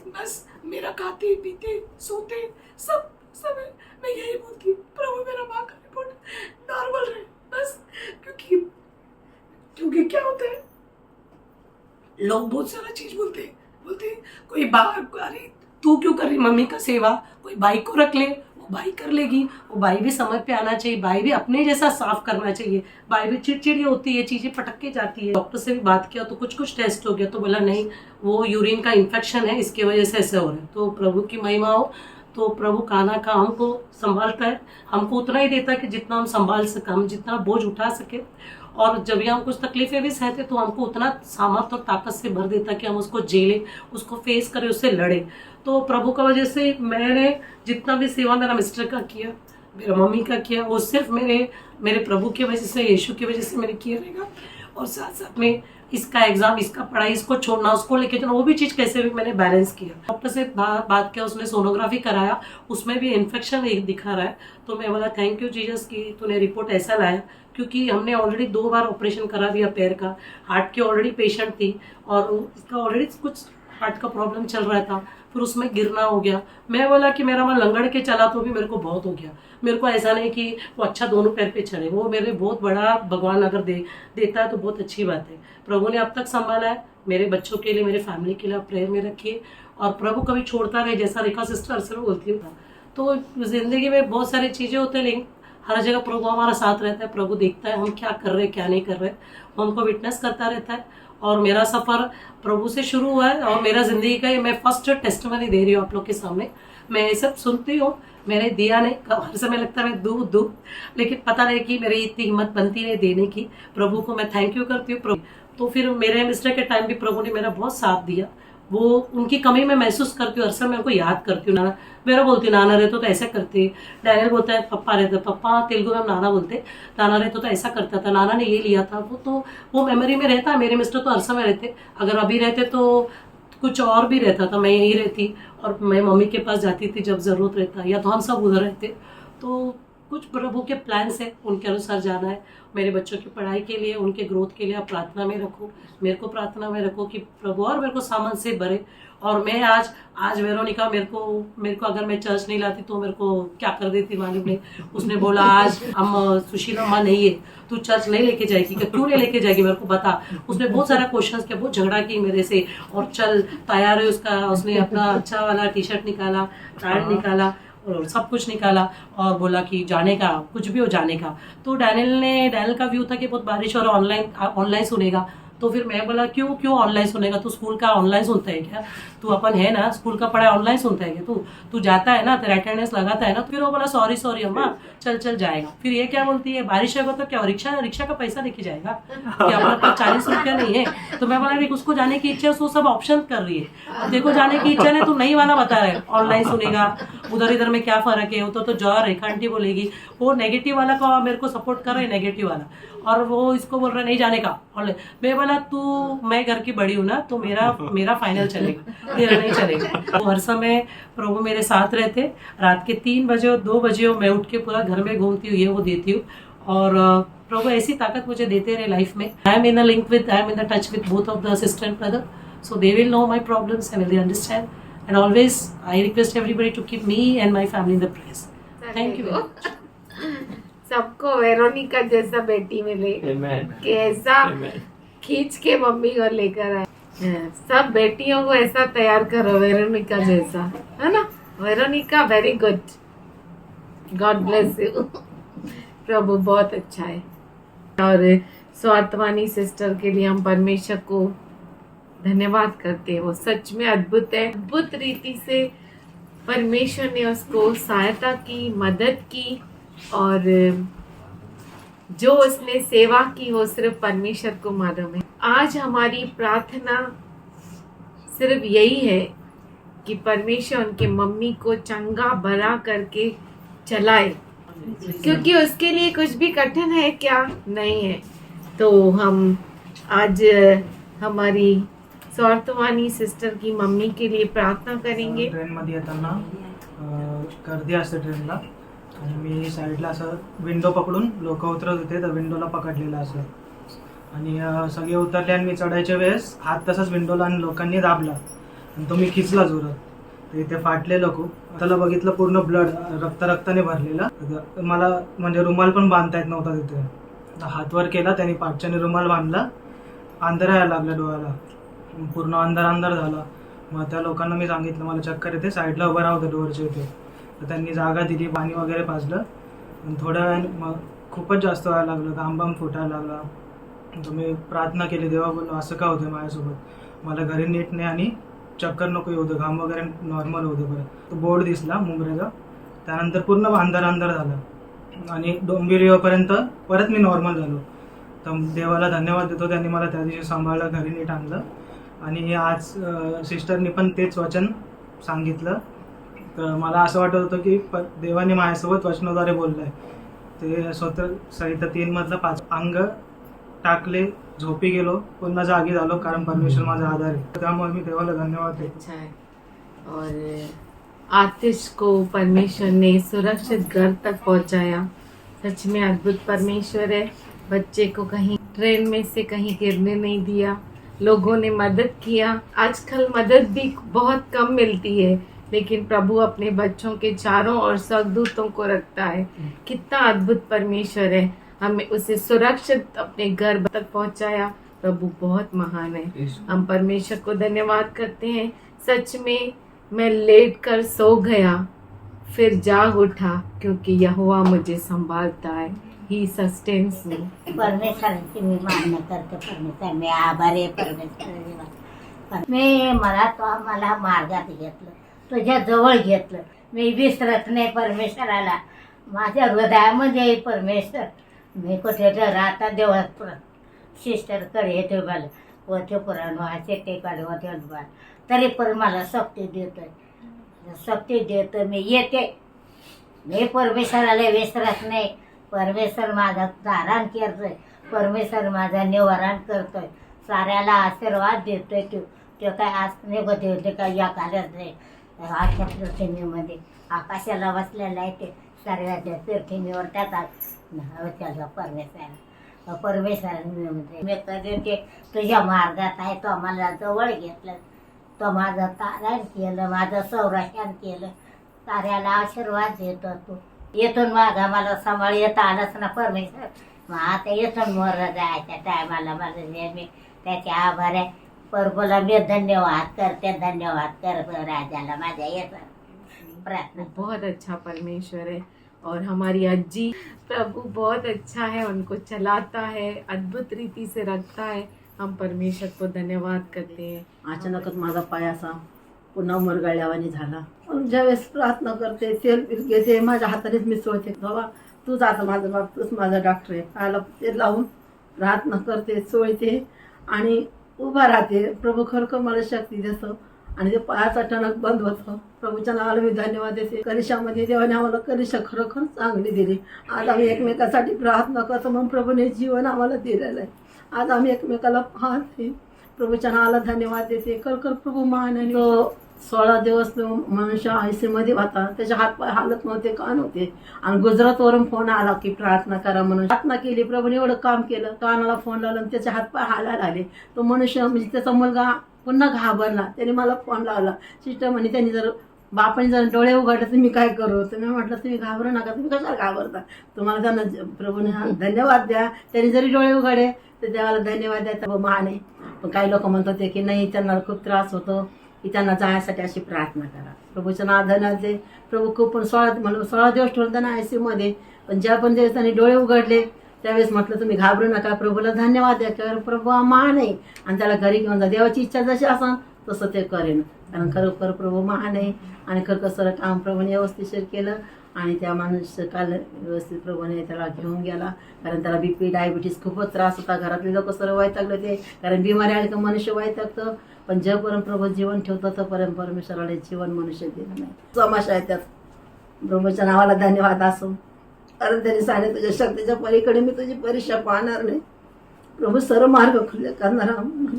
बस मेरा खाते पीते सोते सब है। मैं यही बोलती हूँ प्रभु मेरा माँ का रिपोर्ट नॉर्मल रहे बस, क्योंकि क्या होता है लोग बहुत सारा चीज बोलते हैं कोई अरे तू क्यों कर रही मम्मी का सेवा, कोई भाई को रख ले, वो भाई कर लेगी। वो भाई भी समझ पे आना चाहिए, भाई भी अपने जैसा साफ करना चाहिए। भाई भी चिड़चिड़ी होती है, चीजें पटक के जाती है। डॉक्टर से भी बात किया तो कुछ टेस्ट हो गया तो बोला नहीं वो यूरिन का इन्फेक्शन है, इसकी वजह से ऐसे हो रहा है। तो प्रभु की महिमा हो, तो प्रभु खाना का हमको संभालता है, हमको उतना ही देता है कि जितना हम संभाल सके, हम जितना बोझ उठा सके। और जब भी हम कुछ तकलीफें भी सहते तो हमको उतना सामर्थ्य और ताकत से भर देता कि हम उसको झेलें, उसको फेस करें, उससे लड़े। तो प्रभु का वजह से मैंने जितना भी सेवा मेरा मिस्टर का किया, मेरा मम्मी का किया, वो सिर्फ मेरे प्रभु की वजह से, यीशु की वजह से मैंने किया रहेगा। और साथ साथ में इसका एग्जाम, इसका पढ़ाई, इसको छोड़ना, उसको लेके जाना, वो भी चीज कैसे भी मैंने बैलेंस किया। डॉक्टर से बात किया, उसने सोनोग्राफी कराया, उसमें भी इन्फेक्शन दिखा रहा है। तो मैं बोला थैंक यू जीसस कि तूने रिपोर्ट ऐसा लाया, क्योंकि हमने ऑलरेडी 2 बार ऑपरेशन करा दिया पैर का, हार्ट की ऑलरेडी पेशेंट थी और इसका ऑलरेडी कुछ हार्ट का प्रॉब्लम चल रहा था, फिर उसमें गिरना हो गया। मैं बोला कि मेरा मन लंगड़ के चला तो भी मेरे को बहुत हो गया। मेरे को ऐसा नहीं कि वो अच्छा दोनों पैर पे चले, वो मेरे बहुत बड़ा भगवान अगर देता है तो बहुत अच्छी बात है। प्रभु ने अब तक संभाला है, मेरे बच्चों के लिए, मेरे फैमिली के लिए आप प्रेयर में रखिए। और प्रभु कभी छोड़ता नहीं, जैसा रेखा सिस्टर से बोलती हूँ। तो जिंदगी में बहुत सारी चीजें होती है, लेकिन हर जगह प्रभु हमारा साथ रहता है। प्रभु देखता है हम क्या कर रहे हैं, क्या नहीं कर रहे, वो हमको विटनेस करता रहता है। और मेरा सफर प्रभु से शुरू हुआ है और मेरा जिंदगी का मैं फर्स्ट टेस्टिमनी दे रही हूँ आप लोग के सामने। मैं ये सब सुनती हूँ, मैंने दिया नहीं, हर समय लगता है मैं दूँ, लेकिन पता नहीं कि मेरी इतनी हिम्मत बनती नहीं देने की। प्रभु को मैं थैंक यू करती हूँ प्रभु। तो फिर मेरे मिस्टर के टाइम भी प्रभु ने मेरा बहुत साथ दिया। वो उनकी कमी मैं महसूस करती हूँ, हर समय मैं उनको याद करती हूँ। नाना मेरा बोलती हूँ, नाना रहते तो ऐसा करते। डैनियल बोलता है पप्पा रहते, पप्पा तेलुगु में हम नाना बोलते, नाना रहते तो ऐसा करता था, नाना ने ये लिया था। वो मेमोरी में रहता है। मेरे मिस्टर तो हर समय रहते, अगर अभी रहते तो कुछ और भी रहता था, मैं यही रहती और मैं मम्मी के पास जाती थी जब जरूरत रहता, या तो हम सब उधर रहते। तो कुछ प्रभु के प्लान्स है, उनके अनुसार जाना है। मेरे बच्चों की पढ़ाई के लिए, उनके ग्रोथ के लिए आप प्रार्थना में रखो, मेरे को प्रार्थना में रखो कि प्रभु और मेरे को सामान से भरे। और मैं आज वेरोनिका मेरे को अगर मैं चर्च नहीं लाती तो मेरे को क्या कर देती मालूम नहीं। उसने बोला आज हम सुशीला माँ नहीं है, तू चर्च नहीं लेके जाएगी, क्यों नहीं लेके जाएगी मेरे को बता। उसने बहुत सारा क्वेश्चन किया, बहुत झगड़ा की मेरे से। और चल तैयार है उसने अपना अच्छा वाला टी शर्ट निकाला, पैंट निकाला और सब कुछ निकाला और बोला कि जाने का, कुछ भी हो जाने का। तो डैनियल का व्यू था कि बहुत बारिश और ऑनलाइन सुनेगा। तो फिर मैं बोला क्यों ऑनलाइन सुनेगा, तू स्कूल का ऑनलाइन सुनता है क्या, तू अपन है ना स्कूल का पढ़ाई ऑनलाइन सुनता है क्या, तू जाता है ना, तेरा अटेंडेंस लगाता है ना। तो फिर वो बोला सॉरी अम्मा, चल जाएगा। फिर ये क्या बोलती है, बारिश होगा तो क्या रिक्शा का पैसा लेके जाएगा क्या, अपने पास 40 रुपया नहीं है। तो मैं बोला उसको जाने की इच्छा है, उसको सब ऑप्शन कर रही है। अब देखो जाने की इच्छा नहीं, तू नहीं वाला बता रहे ऑनलाइन सुनेगा, उधर में क्या फर्क है। तो जो रेखा आंटी बोलेगी, वो नेगेटिव वाला का मेरे को सपोर्ट कर रहा है, नेगेटिव वाला, और वो इसको बोल रहा है नहीं जाने का ऑनलाइन। मैं बोला मैं घर की बड़ी हूँ ना, तो मेरा फाइनल चलेगा, तेरा नहीं चलेगा। तो हर समय प्रभु मेरे साथ रहते। रात के 3 बजे और 2 बजे मैं उठ के पूरा घर में घूमती हूँ, ये वो देती हूँ। और प्रभु ऐसी ताकत मुझे देते रहे लाइफ में. I am in the touch with both of the sister and brother, so they will know my problems and will they understand, and always I request everybody to keep me and my family in the prayers. Thank you very much. सबको Veronica जैसा बेटी मिले कि ऐसा खींच के mummy को लेकर आए. सब बेटियों को ऐसा तैयार करो वेरोनिका जैसा, है ना. Veronica very good, God bless you. प्रभु बहुत अच्छा है. और स्वार्थवानी सिस्टर के लिए हम परमेश्वर को धन्यवाद करते हैं. वो सच में अद्भुत है. अद्भुत रीति से परमेश्वर ने उसको सहायता की, मदद की, और जो उसने सेवा की वो सिर्फ परमेश्वर को मालूम है. आज हमारी प्रार्थना सिर्फ यही है कि परमेश्वर उनके मम्मी को चंगा भला करके चलाए, क्योंकि उसके लिए कुछ भी कठिन है क्या? नहीं है. तो हम आज हमारी स्वार्थवानी सिस्टर की मम्मी के लिए प्रार्थना करेंगे. ट्रेनमध्ये येताना गर्दी असते ट्रेनला, आणि मी साईडला असं विंडो पकडून लोक उतरत होते तर विंडोला पकडलेलं असं, आणि सगळे उतरले आणि मी चढायच्या वेळेस हात तसाच विंडोला आणि लोकांनी दाबला आणि तो मी खिचला जोरात. तर इथे फाटलेलं खूप. त्याला बघितलं पूर्ण ब्लड रक्ताने भरलेलं. मला म्हणजे रुमाल पण बांधता येत नव्हता तिथे. हातवर केला त्यांनी, पाठच्याने रुमाल बांधला. अंधार यायला लागला डोळ्याला, पूर्ण अंधार झाला. मग त्या लोकांना मी सांगितलं मला चक्कर येते, साईडला उभं राहू दे डोअरच्या इथे. तर त्यांनी जागा दिली, पाणी वगैरे पाजलं. थोड्या वेळाने मग खूपच जास्त व्हायला लागलं, घाम फुटायला लागला. तर मी प्रार्थना केली, देवा बोललो असं का होतं माझ्यासोबत, मला घरी नीट नाही आणि चक्कर नको येऊ दे, घाम वगैरे नॉर्मल होते. परत तो बोर्ड दिसला मुंबईचा, त्यानंतर पूर्ण अंधार झाला आणि डोंबिवली येईपर्यंत परत मी नॉर्मल झालो. तर देवाला धन्यवाद देतो, त्यांनी मला त्या दिवशी सांभाळलं, घरी नीट आणलं. आणि आज सिस्टरनी पण तेच वचन सांगितलं. तर मला असं वाटत होतं की देवाने माझ्यासोबत वचनाद्वारे बोललं आहे. ते स्वतः संहिता 3 मधलं 5 अंग टाकले, झोपी गेलो, पुन्हा जागी झालो, कारण परमेश्वर माझा आधार आहे. त्यामुळे मी देवाला धन्यवाद देतो. अच्छा है. और आतिश को परमेश्वर ने सुरक्षित घर तक पहुंचाया. सच में अद्भुत परमेश्वर है. बच्चे को कहीं ट्रेन में से कहीं गिरने नहीं दिया. लोगों ने मदद किया. आजकल मदद भी बहुत कम मिलती है, लेकिन प्रभु अपने बच्चों के चारों ओर स्वर्गदूतों को रखता है. कितना अद्भुत परमेश्वर है. हमें उसे सुरक्षित अपने घर तक पहुंचाया. प्रभु बहुत महान है. हम परमेश्वर को धन्यवाद करते हैं. सच में मैं लेट कर सो गया, फिर जाग उठा, क्योंकि यहोवा मुझे संभालता है. ही सस्टेन्स मी. परमेश्वराची मी मान्य करते. परमेश्वर मी आभारी आहे परमेश्वर. मी मला मार्गात घेतलं, तुझ्या जवळ घेतलं. मी विसरत नाही परमेश्वराला. माझ्या हृदयामध्ये परमेश्वर. मी कुठे राहता देवात सिस्टरकडे येते मला, होते पुराण व्हायचे ते कडे होते बाल, तरी पण मला शक्ती देतोय, शक्ती देतो. मी येते. मी परमेश्वराला विसरत नाही. परमेश्वर माझा धारण करतोय, परमेश्वर माझा निवारण करतोय, साऱ्याला आशीर्वाद देतोय. तो काय असणे बदलते काय या कालच नाही. आजच्या पृथ्वीमध्ये आकाशाला बसलेला आहे ते सर्वांच्या पृथ्वीवर त्याचा परमेश्वराने मी कधी ते तुझ्या मार्गात आहे. तो मला जवळ घेतलं, तो माझं तारण केलं, माझं संरक्षण केलं, साऱ्याला आशीर्वाद देतो. तू येथून मागा मला सांभाळ येता आलंच ना परमेश्वर. मग आता येथून मोर जायच्या टायमाला माझं नेहमी त्याचे आभार आहे. प्रभूला मी धन्यवाद करते, धन्यवाद करतो राजाला माझ्या येतं प्रार्थना. बहुत अच्छा परमेश्वर है. और हमारी अज्जी, प्रभु बहुत अच्छा है, उनको चलाता है, अद्भुत रीति से रखता है. हम परमेश्वर को धन्यवाद करते हैं. अचानकच माझा पाय असा पुन्हा मुरगळल्यावानी झाला. ज्यावेळेस प्रार्थना करते, तेल बिल घेते, माझ्या हातानेच मिसळते. बाबा तूच आता माझा बाप, तूच माझा डॉक्टर आहे. पायाला तेल लावून प्रार्थना करते, चोळते आणि उभा राहते. प्रभू खरखर मला शक्ती देतो आणि ते पायाचं अचानक बंद होतं. प्रभूच्या नावाला मी धन्यवाद देते. कलिशामध्ये देवाने आम्हाला कलिशा खरोखर चांगली दिली. आज आम्ही एकमेकासाठी प्रार्थना करतो, म्हणून प्रभूने जीवन आम्हाला दिलेलं आहे. आज आम्ही एकमेकाला पाहते. प्रभूच्या नावाला धन्यवाद देते. खरखर प्रभू महान आणि तो 16 दिवस तो मनुष्य आयसीमध्ये होता, त्याचे हातपाय हालत नव्हते, का नव्हते. आणि गुजरातवरून फोन आला की प्रार्थना करा म्हणून. प्रार्थना केली, प्रभूने एवढं काम केलं, कानाला फोन लावला आणि त्याचे हातपाय हालायला आले. तो मनुष्य म्हणजे त्याचा मुलगा पुन्हा घाबरला. त्याने मला फोन लावला, सिस्टर म्हणे त्यांनी जर बापाने जर डोळे उघडले तर मी काय करू. तर मी म्हटलं तुम्ही घाबरू नका, तुम्ही कशाला घाबरता, तुम्हाला त्यांना प्रभूने धन्यवाद द्या. त्यांनी जरी डोळे उघडे तर देवाला धन्यवाद द्या, महान आहे. पण काही लोक म्हणत होते की नाही त्यांना खूप त्रास होतो, की त्यांना जाण्यासाठी अशी प्रार्थना करा. प्रभूचं नाव धन्यवाद. प्रभू खूप पण 16 दिवस ठेवलं त्यांना ICU. पण ज्या पण दिवस त्यांनी डोळे उघडले त्यावेळेस म्हटलं तुम्ही घाबरू नका, प्रभूला धन्यवाद द्या, कारण प्रभू हा महान आहे आणि त्याला घरी घेऊन जा. देवाची इच्छा जशी असेल तसं ते करेन, कारण खरोखर प्रभू महान आहे. आणि खरं सर काम प्रभूने व्यवस्थिशीर केलं आणि त्या माणूस काल व्यवस्थित प्रभूने त्याला घेऊन गेला, कारण त्याला BP डायबिटीस खूपच त्रास होता. घरातले लोक सर्व वैतागले ते, कारण बिमारी आली का मनुष्य वैतागतं. पण जेव्हापर्यंत प्रभू जीवन ठेवतं तोपर्यंत परमेश्वराला जीवन मनुष्य दिलं नाही. तमाशा आहे त्यात. प्रभूच्या नावाला धन्यवाद असो, कारण त्यांनी सांगितलं तुझ्या शक्तीच्या पलीकडे मी तुझी परीक्षा पाहणार नाही. प्रभु सर्व मार्ग खुले करना,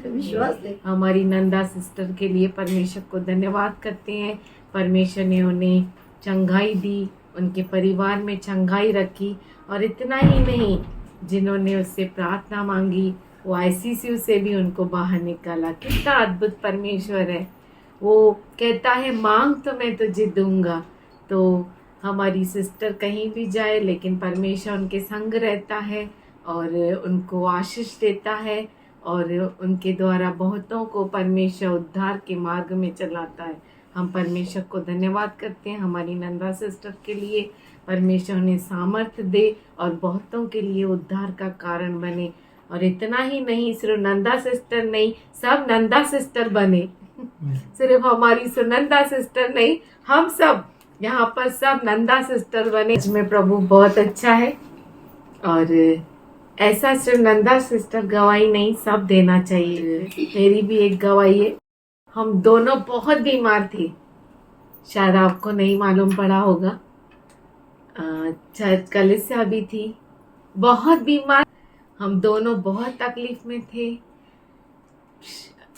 विश्वास है. हमारी नंदा सिस्टर के लिए परमेश्वर को धन्यवाद करते हैं. परमेश्वर ने उन्हें चंगाई दी, उनके परिवार में चंगाई रखी. और इतना ही नहीं, जिन्होंने उससे प्रार्थना मांगी वो ICU से भी उनको बाहर निकाला. कितना अद्भुत परमेश्वर है. वो कहता है मांग तो मैं तुझे दूंगा. तो हमारी सिस्टर कहीं भी जाए लेकिन परमेश्वर उनके संग रहता है और उनको आशीष देता है और उनके द्वारा बहुतों को परमेश्वर उद्धार के मार्ग में चलाता है. हम परमेश्वर को धन्यवाद करते हैं हमारी नंदा सिस्टर के लिए. परमेश्वर उन्हें सामर्थ्य दे और बहुतों के लिए उद्धार का कारण बने. और इतना ही नहीं, सिर्फ नंदा सिस्टर नहीं, सब नंदा सिस्टर बने. सिर्फ हमारी सुनंदा सिस्टर नहीं, हम सब यहाँ पर सब नंदा सिस्टर बने. इसमें प्रभु बहुत अच्छा है. और ऐसा सिर्फ नंदा सिस्टर गवाही नहीं, सब देना चाहिए. मेरी भी एक गवाही है. हम दोनों बहुत बीमार थे, शायद आपको नहीं मालूम पड़ा होगा. शायद कलिसिया भी थी, बहुत बीमार. हम दोनों बहुत तकलीफ में थे.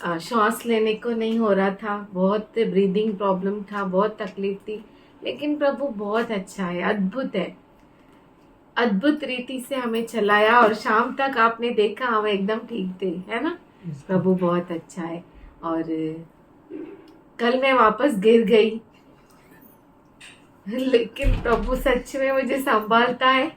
सांस लेने को नहीं हो रहा था, बहुत ब्रीदिंग प्रॉब्लम था, बहुत तकलीफ थी. लेकिन प्रभु बहुत अच्छा है, अद्भुत है. अद्भुत रीति से हमें चलाया और शाम तक आपने देखा हम एकदम ठीक थे, है ना. प्रभु बहुत अच्छा है. और कल मैं वापस गिर गई, लेकिन प्रभु सच में मुझे संभालता है.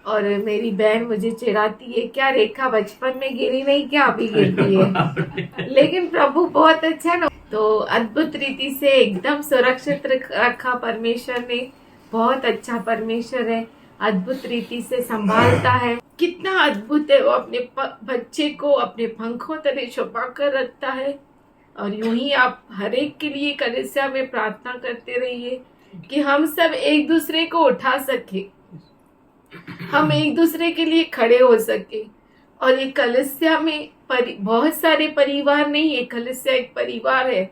और मेरी बहन मुझे चिढ़ाती है, क्या रेखा बचपन में गिरी नहीं, क्या अभी गिरती है. लेकिन प्रभु बहुत अच्छा है ना. तो अद्भुत रीति से एकदम सुरक्षित रखा परमेश्वर ने. बहुत अच्छा परमेश्वर है, अद्भुत रीति से संभालता है. कितना अद्भुत है. वो अपने बच्चे को अपने पंखों तले छुपा कर रखता है. और यूं ही आप हर एक के लिए कलीसिया में प्रार्थना करते रहिए कि हम सब एक दूसरे को उठा सके, हम एक दूसरे के लिए खड़े हो सके. और ये कलीसिया में बहुत सारे परिवार नहीं है, कलीसिया एक परिवार है.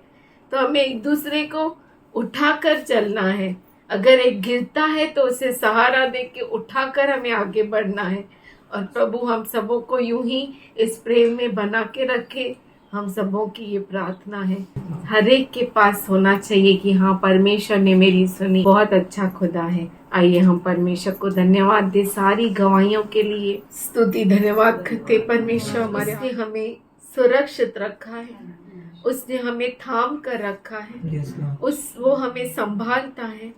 तो हमें एक दूसरे को उठाकर चलना है. अगर एक गिरता है तो उसे सहारा दे के उठाकर हमें आगे बढ़ना है. और प्रभु हम सबों को यूं ही इस प्रेम में बना के रखे. हम सबों की ये प्रार्थना है. हर एक के पास होना चाहिए कि हाँ, परमेश्वर ने मेरी सुनी. बहुत अच्छा खुदा है. आइए हम परमेश्वर को धन्यवाद दे सारी गवाहियों के लिए. स्तुति धन्यवाद करते परमेश्वर हमारे. उसने हमें सुरक्षित रखा है, उसने हमें थाम कर रखा है. वो हमें संभालता है.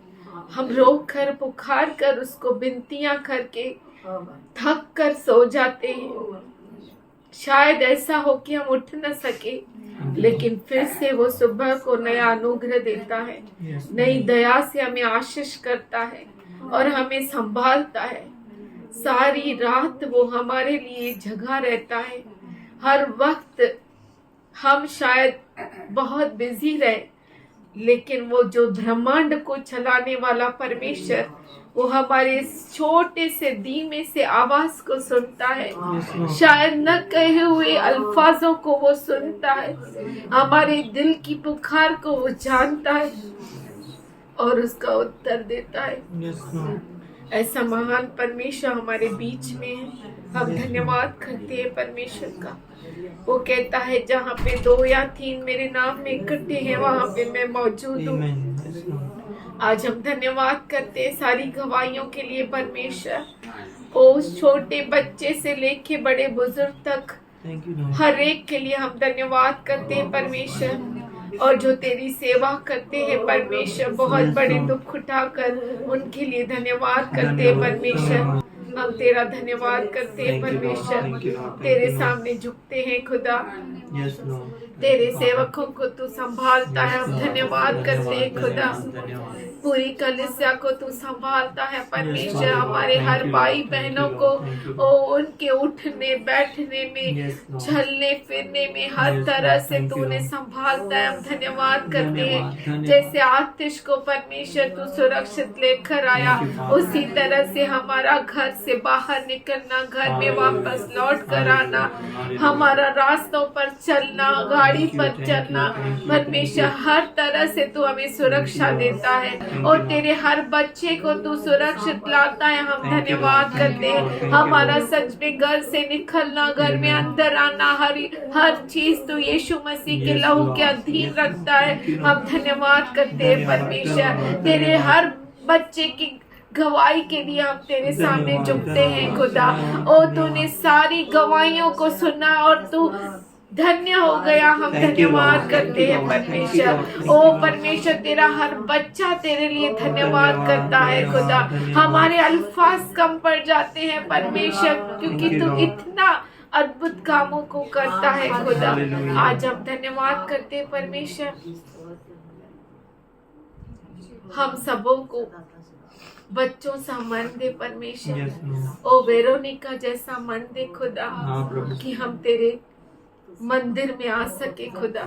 हम रोक कर पुकार कर उसको विनतियां करके थक कर सो जाते हैं. शायद ऐसा हो कि हम उठ न सके, लेकिन फिर से वो सुबह को नया अनुग्रह देता है, नई दया से हमें आशीष करता है और हमें संभालता है. सारी रात वो हमारे लिए जगा रहता है. हर वक्त हम शायद बहुत बिजी रहे, लेकिन वो जो ब्रह्मांड को चलाने वाला परमेश्वर, वो हमारे छोटे से धीमे से आवाज को सुनता है. शायद न कहे हुए अल्फाजों को वो सुनता है. हमारे दिल की पुकार को वो जानता है और उसका उत्तर देता है. ऐसा महान परमेश्वर हमारे बीच में है। हम धन्यवाद करते हैं परमेश्वर का। वो कहता है जहाँ पे 2 या 3 मेरे नाम में इकट्ठे हैं वहाँ पे मैं मौजूद हूँ। आज हम धन्यवाद करते हैं सारी गवाहियों के लिए परमेश्वर। उस छोटे बच्चे से लेके बड़े बुजुर्ग तक हर एक के लिए हम धन्यवाद करते हैं परमेश्वर। और जो तेरी सेवा करते हैं परमेश्वर, बहुत बड़े दुख उठाकर, उनके लिए धन्यवाद करते हैं परमेश्वर। हम तेरा धन्यवाद करते हैं परमेश्वर। तेरे सामने झुकते हैं खुदा। तेरे सेवकों को तू संभालता है। हम धन्यवाद करते हैं खुदा। पूरी कलीसिया को तू संभालता है परमेश्वर। हमारे हर भाई बहनों को उनके उठने बैठने में, चलने फिरने में हर तरह से तूने संभालता है। हम धन्यवाद करते हैं। जैसे आतिश को परमेश्वर तू सुरक्षित लेकर आया, उसी तरह से हमारा घर से बाहर निकलना, घर में वापस लौट कर आना, हमारा रास्तों पर चलना, गाड़ी पर चलना, परमेश्वर हर तरह से तू हमें सुरक्षा देता है और तेरे हर बच्चे को तू सुरक्षित लाता है। हम धन्यवाद करते हैं। हमारा सच में घर से निकलना, घर में अंदर आना, हर चीज तू यीशु मसीह के लहू के अधीन रखता है। हम धन्यवाद करते हैं परमेश्वर। तेरे हर बच्चे की गवाही के लिए हम तेरे सामने झुकते हैं खुदा। ओ तूने सारी गवाहियों को सुना और तू धन्य हो गया। हम धन्यवाद करते हैं परमेश्वर। ओ परमेश्वर, तेरा हर बच्चा तेरे लिए धन्यवाद करता है खुदा। हमारे अल्फाज कम पड़ जाते हैं परमेश्वर, क्योंकि तू इतना अद्भुत कामों को करता है खुदा। आज हम धन्यवाद करते हैं परमेश्वर। हम सबों को बच्चों सा मन दे परमेश्वर। ओ वेरोनिका जैसा मन दे खुदा, कि हम तेरे मंदिर में आ सके खुदा।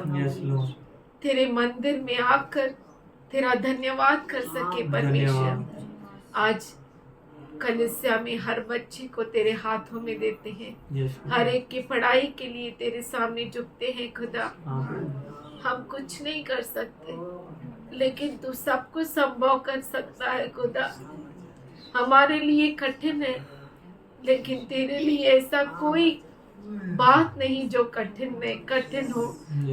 तेरे मंदिर में आकर तेरा धन्यवाद कर सके परमेश्वर। आज कलीसिया में हर बच्चे को तेरे हाथों में देते हैं। हर एक की पढ़ाई के लिए तेरे सामने झुकते हैं खुदा। हम कुछ नहीं कर सकते, लेकिन तू सब कुछ संभव कर सकता है खुदा। हमारे लिए कठिन है, लेकिन तेरे लिए ऐसा कोई बात नहीं जो कठिन हो।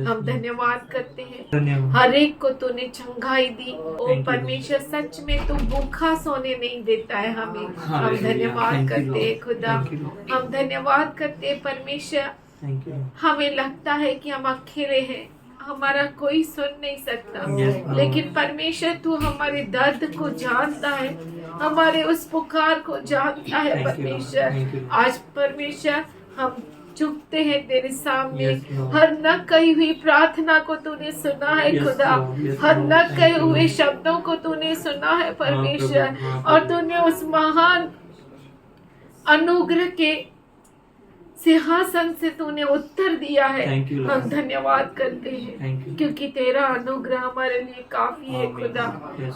हम धन्यवाद करते हैं। हर एक को तूने चंगाई दी। ओ परमेश्वर, सच में तू भूखा सोने नहीं देता है हमें। हम धन्यवाद करते हैं खुदा। हम धन्यवाद करते हैं परमेश्वर। हमें लगता है कि हम अकेले हैं, हमारा कोई सुन नहीं सकता, लेकिन परमेश्वर तू हमारे दर्द को जानता है, हमारे उस पुकार को जानता है परमेश्वर। आज परमेश्वर हम झुकते हैं तेरे सामने। हर न कही हुई प्रार्थना को तूने सुना है खुदा। हर न कहे हुए शब्दों को तूने सुना है परमेश्वर, और तूने उस महान अनुग्रह के सिंहासन से तूने उत्तर दिया है। हम धन्यवाद करते हैं, क्योंकि तेरा अनुग्रह हमारे लिए काफी है खुदा।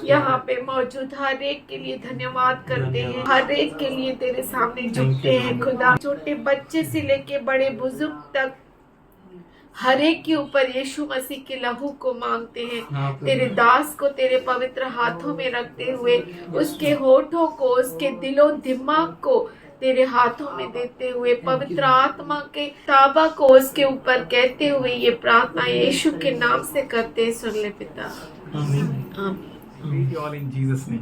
यहाँ पे मौजूद हर एक के लिए धन्यवाद करते हैं। हर एक के लिए तेरे सामने झुकते हैं खुदा। छोटे बच्चे से लेके बड़े बुजुर्ग तक हर एक के ऊपर यीशु मसीह के लहू को मांगते हैं। तेरे दास को तेरे पवित्र हाथों में रखते हुए, उसके होठों को, उसके दिलो दिमाग को तेरे हाथों में देते हुए, पवित्र आत्मा के ताबा को उसके ऊपर कहते हुए ये प्रार्थना यीशु के नाम से करते हैं। सुन ले पिता। आमीन।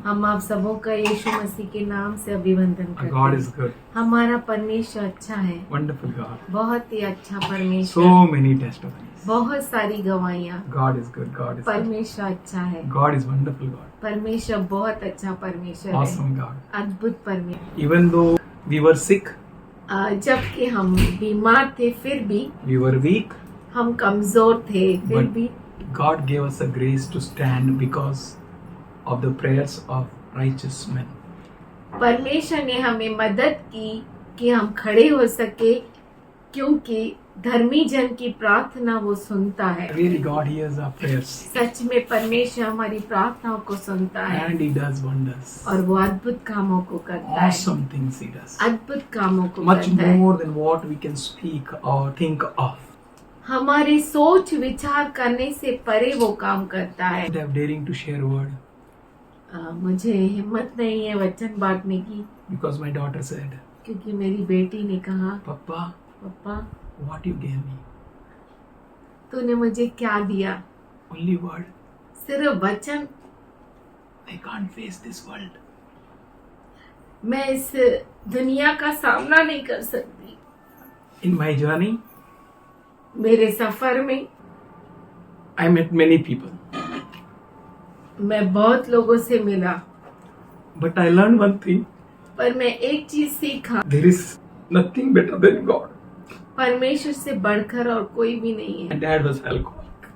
हम आप सबों का यीशु मसीह के नाम से अभिवंदन करते God is good. हमारा परमेश्वर अच्छा है। Wonderful God. बहुत ही अच्छा परमेश्वर। So many testimonies. बहुत सारी गवाहियाँ। God is good. God is good. परमेश्वर अच्छा है। God is wonderful God. परमेश्वर बहुत अच्छा परमेश्वर है। Awesome God. अद्भुत परमेश्वर। Even though we were sick, जबकि हम बीमार थे, फिर भी we were weak, हम कमजोर थे, फिर But- भी God gave us a grace to stand because of the prayers of righteous men. परमेश्वर ने हमें मदद की कि हम खड़े हो सके, क्योंकि धर्मी जन की प्रार्थना वो सुनता है। Really, God hears our prayers सच में परमेश्वर हमारी प्रार्थनाओं को सुनता है and He does wonders. और वो अद्भुत कामों को करता है। Awesome things He does. अद्भुत कामों को Much करता है। more than what we can speak or think of. हमारी सोच विचार करने से परे वो काम करता है। They have daring to share word. मुझे हिम्मत नहीं है वचन बांटने की, because my daughter said, क्योंकि मेरी बेटी ने कहा, Papa, पापा what you gave me? तूने मुझे क्या दिया? Only word. सिर्फ वचन। I can't face this world. मैं इस दुनिया का सामना नहीं कर सकती। In my journey, मेरे सफर में I met many people, मैं बहुत लोगों से मिला, but I learned one thing: पर मैं एक चीज सीखा, there is nothing better than God. परमेश्वर से बढ़कर और कोई भी नहीं My है। dad was alcoholic.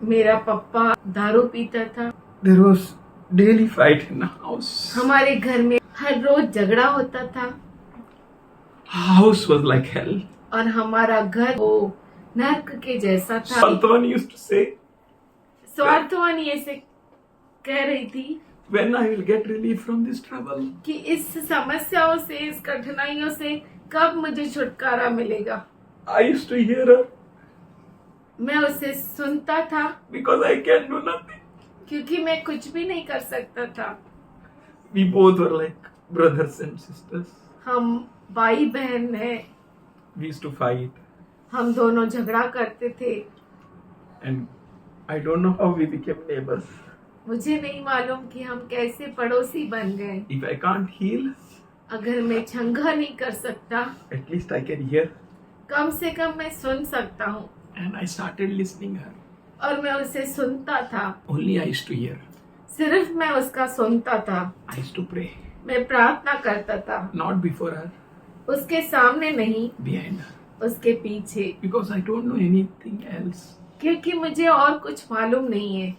मेरा पप्पा दारू पीता था। There was daily fight in the house. हमारे घर में हर रोज झगड़ा होता था House was like hell. और हमारा घर वो नर्क के जैसा था। Santwan used to say, स्वार्थवानी ऐसे कह रही थी when I will get relief from this trouble. कि इस समस्याओं से, इस कठिनाइयों से कब मुझे छुटकारा मिलेगा। I used to hear her मैं उसे सुनता था because I can do nothing. क्योंकि मैं कुछ भी नहीं कर सकता था। We both were like brothers and sisters. हम भाई बहन हैं, We used to fight, हम दोनों झगड़ा करते थे। and I don't know how we became neighbors. मुझे नहीं मालूम कि हम कैसे पड़ोसी बन गए। If I can't heal, अगर मैं चंगा नहीं कर सकता, at least I can hear. कम से कम मैं सुन सकता हूँ। And I started listening her. और मैं उसे सुनता था, Only I used to hear. सिर्फ मैं उसका सुनता था। I used to pray, मैं प्रार्थना करता था, not before her, उसके सामने नहीं, behind her. उसके पीछे, Because I don't know anything else. क्योंकि मुझे और कुछ मालूम नहीं है।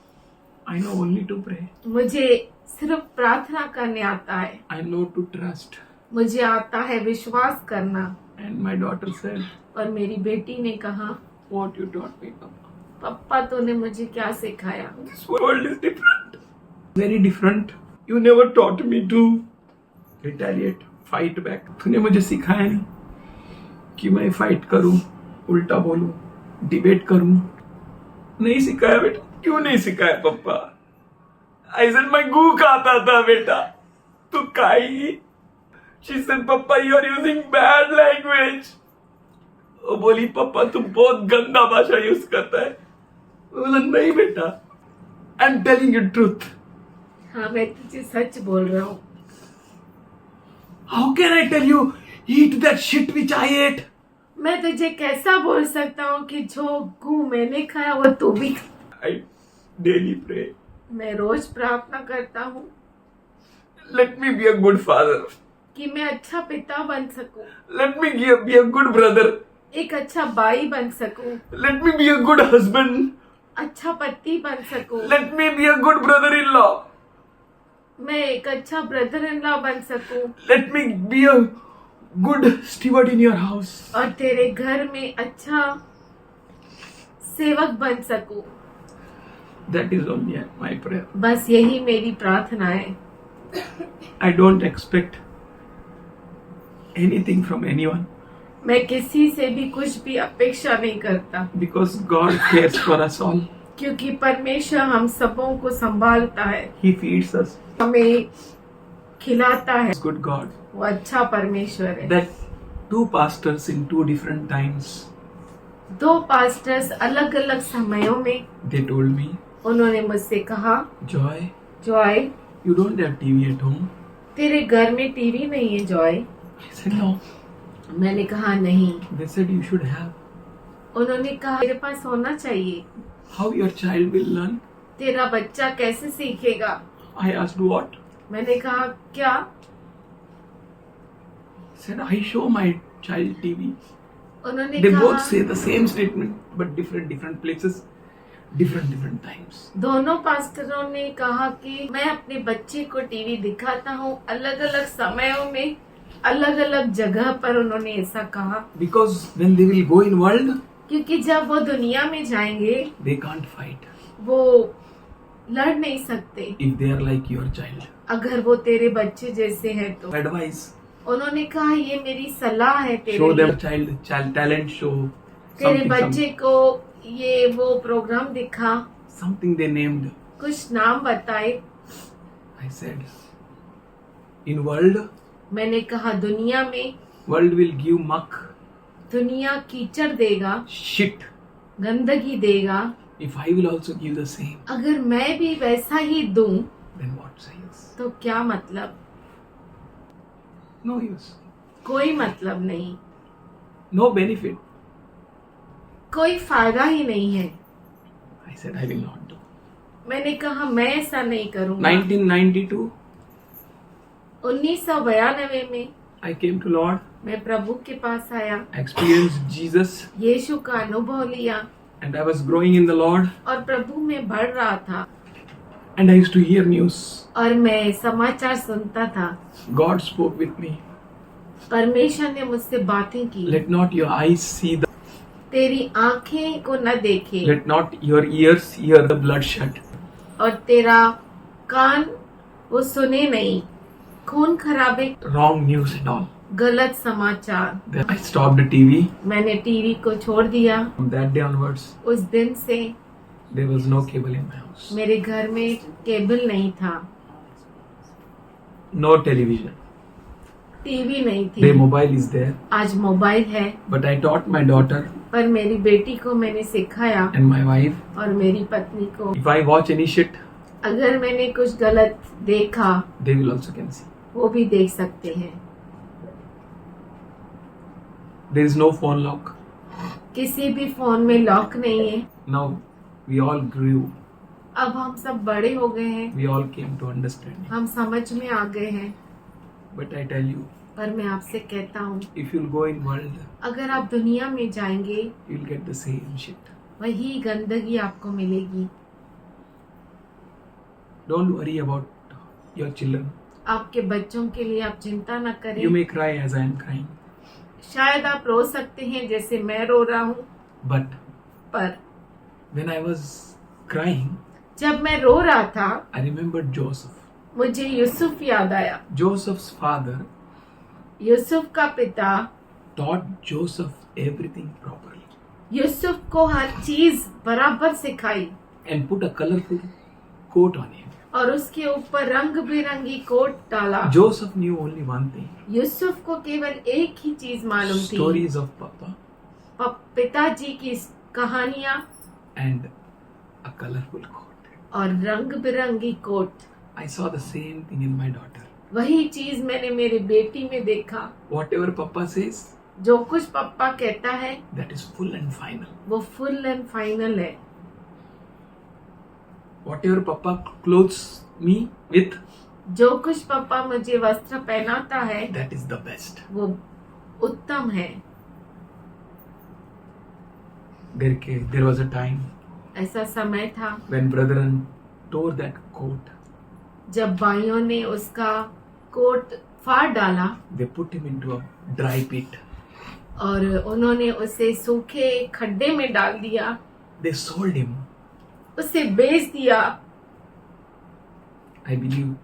I know only to pray. मुझे सिर्फ प्रार्थना करने आता है, I know to trust. मुझे आता है विश्वास करना। And my daughter said, और मेरी बेटी ने कहा, what you taught me, Papa. पप्पा तूने मुझे क्या सिखाया? This world is different. Very different. You never taught me to retaliate, fight back. तूने मुझे सिखाया नहीं कि मैं फाइट करूं, उल्टा बोलूं, डिबेट करूं। नहीं सिखाया बेटा। क्यों नहीं सिखाया पप्पा? I said मैं गू खाता था बेटा। तू खाएगी? She said papa you are using bad language. वो बोली पप्पा तू बहुत गंदा भाषा यूज करता है। बोला नहीं बेटा, I am telling you truth. हाँ, मैं तुझे सच बोल रहा हूँ। How can I tell you eat that shit which I ate? मैं तुझे कैसा बोल सकता हूँ कि जो गू मैंने खाया वो तू भी खा। आई डेली प्रे, मैं रोज प्रार्थना करता हूँ let me be a good father, कि मैं अच्छा पिता बन सकूं, let me be a good brother, एक अच्छा भाई बन सकूं, let me be a good husband, अच्छा पति बन सकूं, let me be a good brother in law, मैं एक अच्छा ब्रदर इन लॉ बन सकूं, let me be a good steward in your house, और तेरे घर में अच्छा सेवक बन सकूं। That is only my prayer. बस यही मेरी प्रार्थना है। I don't expect anything from anyone, मैं किसी से भी कुछ भी अपेक्षा नहीं करता, because God cares for us all. क्योंकि परमेश्वर हम सबों को संभालता है, ही फीड्स अस, हमें खिलाता है। Good God. वो अच्छा परमेश्वर है। That two pastors in two different times, दो पास्टर्स अलग अलग समयों में they told me, उन्होंने मुझसे कहा, Joy, Joy you don't have TV at home. तेरे घर में टीवी नहीं है जॉय? I said no. मैंने कहा नहीं। They said you should have. उन्होंने कहा तेरे पास होना चाहिए। How your child will learn? तेरा बच्चा कैसे सीखेगा? I asked what? मैंने कहा क्या? Said I show my child TV. उन्होंने They कहा both say the same statement, but different places, different times. दोनों पास्टरों ने कहा कि मैं अपने बच्चे को टीवी दिखाता हूँ, अलग अलग समयों में अलग अलग जगह पर उन्होंने ऐसा कहा। Because when they will go in world, क्योंकि जब वो दुनिया में जाएंगे they can't fight वो लड़ नहीं सकते if they are like your child. अगर वो तेरे बच्चे जैसे हैं तो। Advice: उन्होंने कहा ये मेरी सलाह है तेरे show them लिए। child talent show. तेरे Something, बच्चे को ये वो प्रोग्राम दिखा, something they named. कुछ नाम बताए। I said, in world, मैंने कहा दुनिया में world will give muck, दुनिया कीचड़ देगा, shit. गंदगी देगा. If I will also give the same, अगर मैं भी वैसा ही दूं then what's the use? तो क्या मतलब? No use. कोई मतलब नहीं, No benefit. कोई फायदा ही नहीं है. I said, I will not do. मैंने कहा मैं ऐसा नहीं करूंगा. 1992, 1992 में I came to Lord. मैं प्रभु के पास आया, I experienced Jesus, यीशु का अनुभव लिया and I was growing in the Lord. और प्रभु में बढ़ रहा था. And I used to hear news. और मैं समाचार सुनता था. God spoke with me. परमेश्वर ने मुझसे बातें की. Let not your eyes see the. तेरी आंखें को न देखे Let not your ears hear the bloodshed. और तेरा कान वो सुने नहीं. खून खराबे, Wrong news and all. गलत समाचार. Then I stopped the TV. मैंने टीवी को छोड़ दिया. From that day onwards, उस दिन से there was no cable in my house. मेरे घर में केबल नहीं था, No television. टीवी नहीं The थी. mobile is there. आज मोबाइल है. But I taught my daughter पर मेरी बेटी को मैंने सिखाया and my wife, और मेरी पत्नी को, if I watch any shit, अगर मैंने कुछ गलत देखा they will also can see. वो भी देख सकते हैं. There is no phone lock. किसी भी फोन में लॉक नहीं है. Now we all grew. अब हम सब बड़े हो गए हैं, We all came to understanding. हम समझ में आ गए हैं. But I tell you, पर मैं आपसे कहता हूँ, if you'll go in world, अगर आप दुनिया में जाएंगे you'll get the same shit. वही गंदगी आपको मिलेगी. Don't worry about your children. आपके बच्चों के लिए आप चिंता न करें. You may cry as I am crying. शायद आप रो सकते हैं जैसे मैं रो रहा हूँ, But पर when I was crying, जब मैं रो रहा था I remembered Joseph. मुझे यूसुफ याद आया. Joseph's father यूसुफ का पिता taught Joseph everything properly Yusuf को हर चीज बराबर सिखाई and put a colorful coat on him. और उसके ऊपर रंग बिरंगी कोट डाला. Joseph knew only one thing. Yusuf को केवल एक ही चीज मालूम थी, Stories of Papa पिताजी की कहानियां and a colorful coat. और रंग बिरंगी coat. I saw the same thing in my daughter. वही चीज मैंने मेरी बेटी में देखा. Whatever Papa says, जो कुछ पापा कहता है that is full and final. वो फुल एंड फाइनल है. Whatever Papa clothes me with, जो कुछ पापा मुझे वस्त्र पहनाता है that is the best. वो उत्तम है. There was a time ऐसा समय था when brethren tore that coat. जब भाइयों ने उसका कोट फाड़ डाला They put him into a dry pit. और उन्होंने उसे सूखे खड्डे में डाल दिया. They sold him. उसे बेच दिया. I believe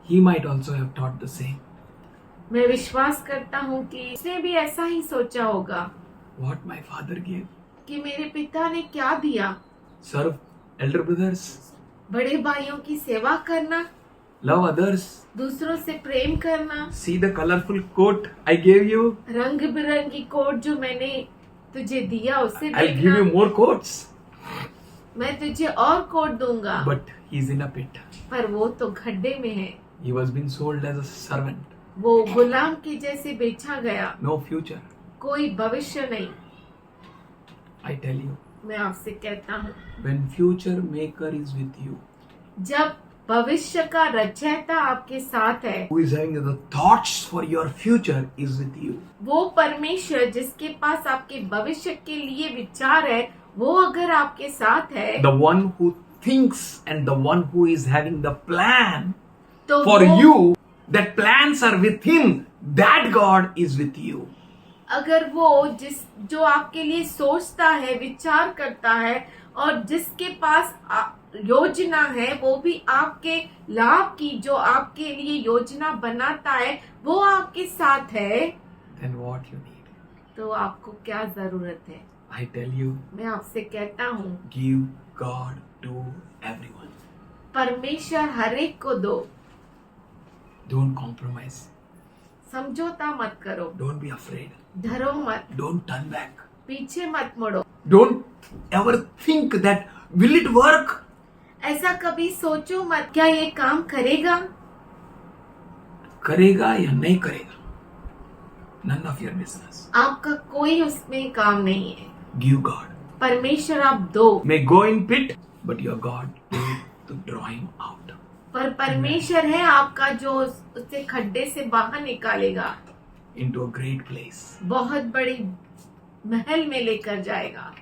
he might also have taught the same. मैं विश्वास करता हूँ कि उसने भी ऐसा ही सोचा होगा What my father gave. कि मेरे पिता ने क्या दिया. Serve elder brothers. बड़े भाइयों की सेवा करना, Love others. दूसरों से प्रेम करना, See the colorful coat I gave you. रंग बिरंगी कोट जो मैंने तुझे दिया उसे I'll give you देखना. more coats. मैं तुझे और कोट दूंगा. But he's in a pit. पर वो तो खड्डे में है. He was being sold as a servant. वो गुलाम के जैसे बेचा गया. No future. कोई भविष्य नहीं. I tell you, मैं आपसे कहता हूँ, when future maker is with you, जब भविष्य का रचयिता आपके साथ है, who is having the thoughts for your future is with you, वो परमेश्वर जिसके पास आपके भविष्य के लिए विचार है, वो अगर आपके साथ है, the one who thinks and the one who is having the plan तो for वो, you, that plans are with him, that God is with you. अगर वो जो आपके लिए सोचता है, विचार करता है और जिसके पास योजना है, वो भी आपके लाभ की जो आपके लिए योजना बनाता है, वो आपके साथ है, Then what you need? तो आपको क्या जरूरत है. I tell you, मैं आपसे कहता हूँ, give God to everyone. परमेश्वर हर एक को दो। Don't compromise. समझौता मत करो, Don't be afraid. डरो मत, Don't turn back. पीछे मत मुड़ो। Don't ever think that will it work? ऐसा कभी सोचो मत क्या ये काम करेगा, करेगा या नहीं करेगा, none of your business. आपका कोई उसमें काम नहीं है। Give God. परमेश्वर आप दो, May go in pit, but your God will to draw him out पर परमेश्वर है आपका जो उसे खड्डे से बाहर निकालेगा, into a great place. बहुत बड़ी महल में लेकर जाएगा।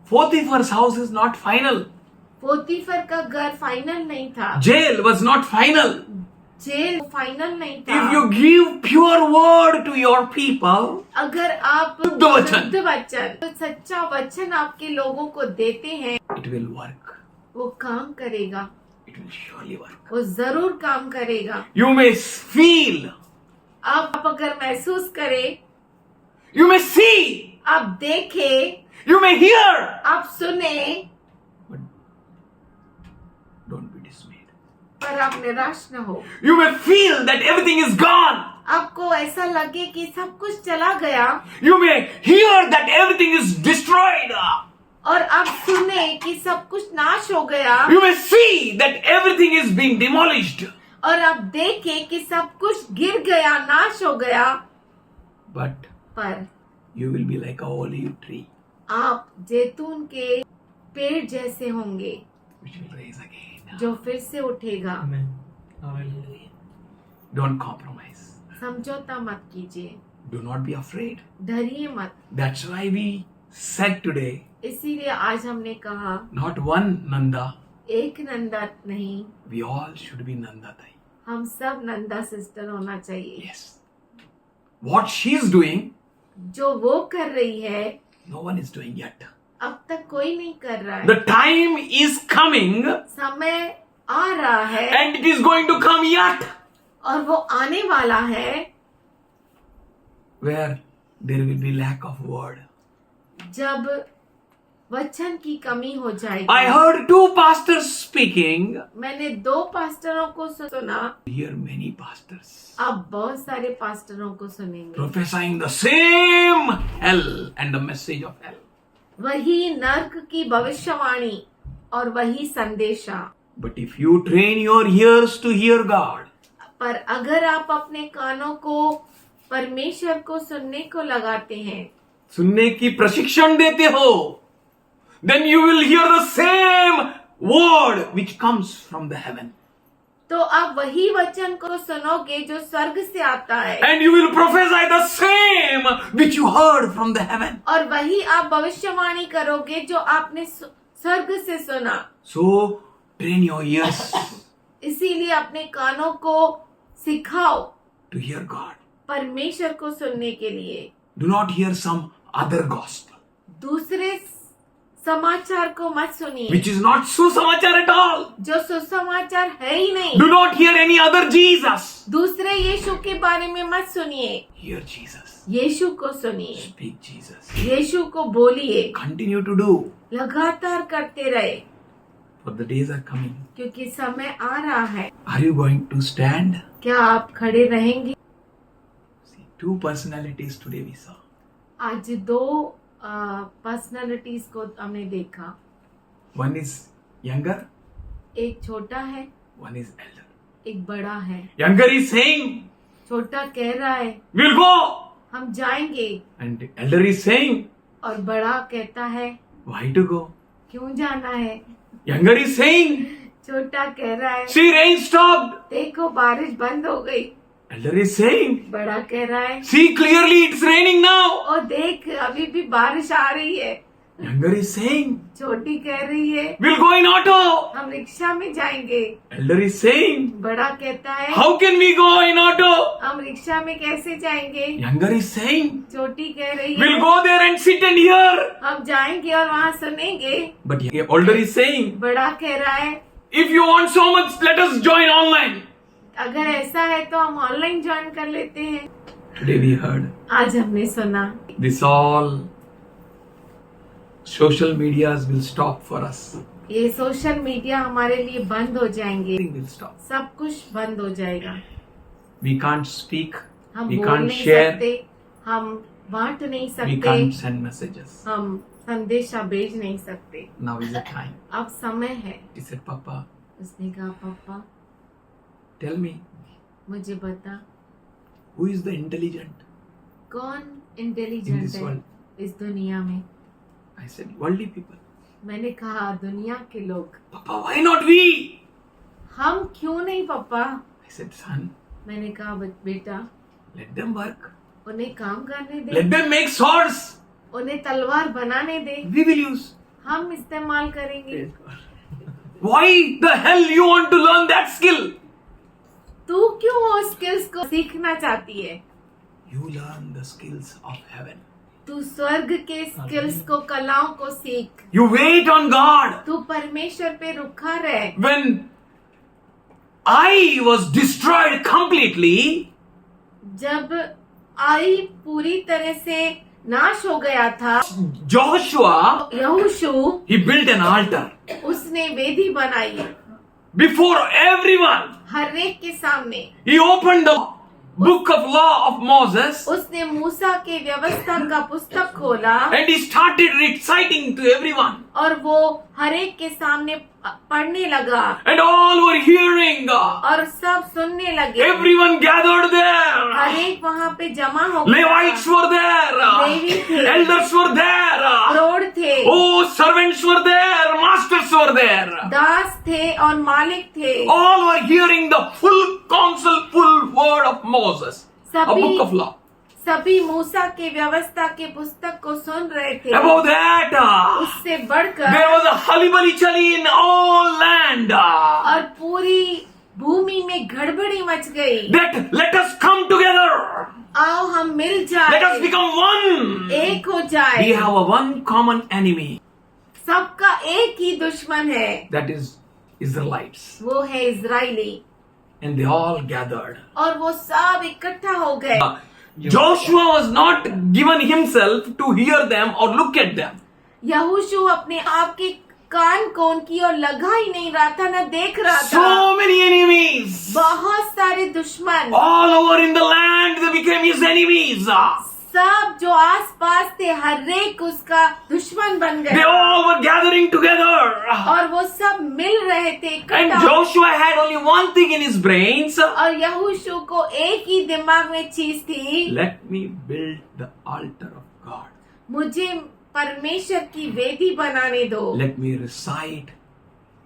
Potiphar's house is not final. पोतीफर का घर फाइनल नहीं था, Jail was not final. Jail final नहीं था। If you give pure word to your people, अगर आप शुद्ध वचन, शुद्ध वचन, तो सच्चा वचन आपके लोगों को देते हैं, it will work. वो काम करेगा, It will surely work. वो जरूर काम करेगा। You may feel, आप अगर महसूस करें, you may see, आप देखें, you may hear, आप सुने, but don't be dismayed. पर आप निराश न हो। You may feel that everything is gone. आपको ऐसा लगे कि सब कुछ चला गया, You may hear that everything is destroyed. और आप सुने कि सब कुछ नाश हो गया, You may see that everything is being demolished. और आप देखें कि सब कुछ गिर गया, नाश हो गया, But पर you will be like a olive tree आप जैतून के पेड़ जैसे होंगे which will raise again. जो फिर से उठेगा। Amen. Hallelujah. Don't compromise. समझौता मत कीजिए, Do not be afraid. डरिए मत। That's why we said today, इसीलिए आज हमने कहा not one Nanda, एक नंदा नहीं, we all should be Nanda Tai. हम सब नंदा सिस्टर होना चाहिए। Yes. What she's doing, जो वो कर रही है no one is doing yet. अब तक कोई नहीं कर रहा है। The time is coming समय आ रहा है and it is going to come yet और वो आने वाला है where there will be lack of word. जब वचन की कमी हो जाएगी। I heard two pastors speaking. मैंने 2 पास्टरों को सुना, Here many pastors आप बहुत सारे पास्टरों को सुनेंगे, prophesying the same hell and the message of hell. वही नर्क की भविष्यवाणी और वही संदेशा। But if you train your ears to hear God, पर अगर आप अपने कानों को परमेश्वर को सुनने को लगाते हैं, सुनने की प्रशिक्षण देते हो, then you will hear the same word which comes from the heaven. तो आप वही वचन को सुनोगे जो स्वर्ग से आता है, And you will prophesy the same which you heard from the heaven. और वही आप भविष्यवाणी करोगे जो आपने स्वर्ग से सुना। So train your ears इसीलिए अपने कानों को सिखाओ to hear God. परमेश्वर को सुनने के लिए। Do not hear some other gospel दूसरे समाचार को मत सुनिए which is not सुसमाचार at all. जो सुसमाचार है ही नहीं। Do not hear any other Jesus. दूसरे यीशु के बारे में मत सुनिए, Hear Jesus. यीशु को सुनिए, Speak Jesus. यीशु को बोलिए, Continue to do, लगातार करते रहे, for the days are coming. क्योंकि समय आ रहा है। Are you going to stand? क्या आप खड़े रहेंगे? See, 2 personalities today we saw. आज 2 पर्सनालिटीज को हमने देखा, One is younger, एक छोटा है, one is elder. एक बड़ा है। Younger is saying, छोटा कह रहा है we'll go. हम जाएंगे, And elder is saying, और बड़ा कहता है why to go? क्यों जाना है। Younger is saying, छोटा कह रहा है see rain stopped. देखो बारिश बंद हो गई। Elder is saying, बड़ा कह रहा है see clearly it's raining now. और देख अभी भी बारिश आ रही है। Younger is saying, छोटी कह रही है we'll go in auto. हम रिक्शा में जाएंगे। Elder is saying, बड़ा कहता है how can we go in auto? हम रिक्शा में कैसे जाएंगे। Younger is saying, छोटी कह रही we'll है go there and sit and hear. हम जाएंगे और वहाँ सुनेंगे। But older is saying, बड़ा कह रहा है if you want so much, let us join online. अगर ऐसा है तो हम ऑनलाइन ज्वाइन कर लेते हैं। Today we heard आज हमने सुना this all social medias will stop for us. ये सोशल मीडिया हमारे लिए बंद हो जाएंगे, Everything will stop. सब कुछ बंद हो जाएगा। We can't speak. हम We बोल can't नहीं share. सकते, हम बांट नहीं We सकते, can't send messages. हम संदेशा भेज नहीं सकते। Now is the time. अब समय है। He said, Papa, उसने कहा पापा tell me, मुझे बता who is the intelligent कौन in इंटेलिजेंट this है world? इस दुनिया में। I said, worldly people. मैंने कहा दुनिया के लोग। Papa, why not we? हम क्यों नहीं पापा? I said, son, मैंने कहा बेटा let them work. उन्हें काम करने दे, Let them make swords. उन्हें तलवार बनाने दे, We will use. हम इस्तेमाल करेंगे। Why the hell you want to learn that skill? तू क्यों वो स्किल्स को सीखना चाहती है? You learn the skills of heaven. तू स्वर्ग के स्किल्स को, कलाओं को सीख। You wait on God. तू परमेश्वर पे रुका रहे। When I was destroyed completely, जब आई पूरी तरह से नाश हो गया था, Joshua, यहोशू he built an altar उसने वेदी बनाई before everyone. हर एक के सामने। He opened the book of law of Moses उसने मूसा के व्यवस्था का पुस्तक खोला and he started reciting to everyone. और वो हर एक के सामने पढ़ने लगा And all were hearing. और सब सुनने लगे। Everyone gathered there. हर एक वहाँ पे जमा हो गया। Levites were there. लेवी थे, Elders were there. प्रौढ़ थे, Oh, servants were there. Masters were there. दास थे और मालिक थे। All were hearing the full counsel, full word of Moses. A book of law. सभी मूसा के व्यवस्था के पुस्तक को सुन रहे थे। Above that, उससे बढ़कर there was a halibali in all land. और पूरी भूमि में गड़बड़ी मच गई। That let us come together. आओ हम मिल जाए, Let us become one. एक हो जाए। We have a one common enemy. सबका एक ही दुश्मन है, That is Israelites. वो है Israeli. And they all gathered. और वो सब इकट्ठा हो गए। Joshua was not given himself to hear them or look at them. यहोशू अपने आप के कान को उनकी ओर लगा ही नहीं रहा था, न देख रहा था। So many enemies. बहुत सारे दुश्मन, All over in the land they became his enemies. सब जो आस पास थे हर एक उसका दुश्मन बन They गए all were gathering together. और वो सब मिल रहे थे And इकट्ठा। Joshua had only one thing in his brains. और यहोशू को एक ही दिमाग में चीज थी, Let me build the altar of God. मुझे परमेश्वर की वेदी बनाने दो Let me recite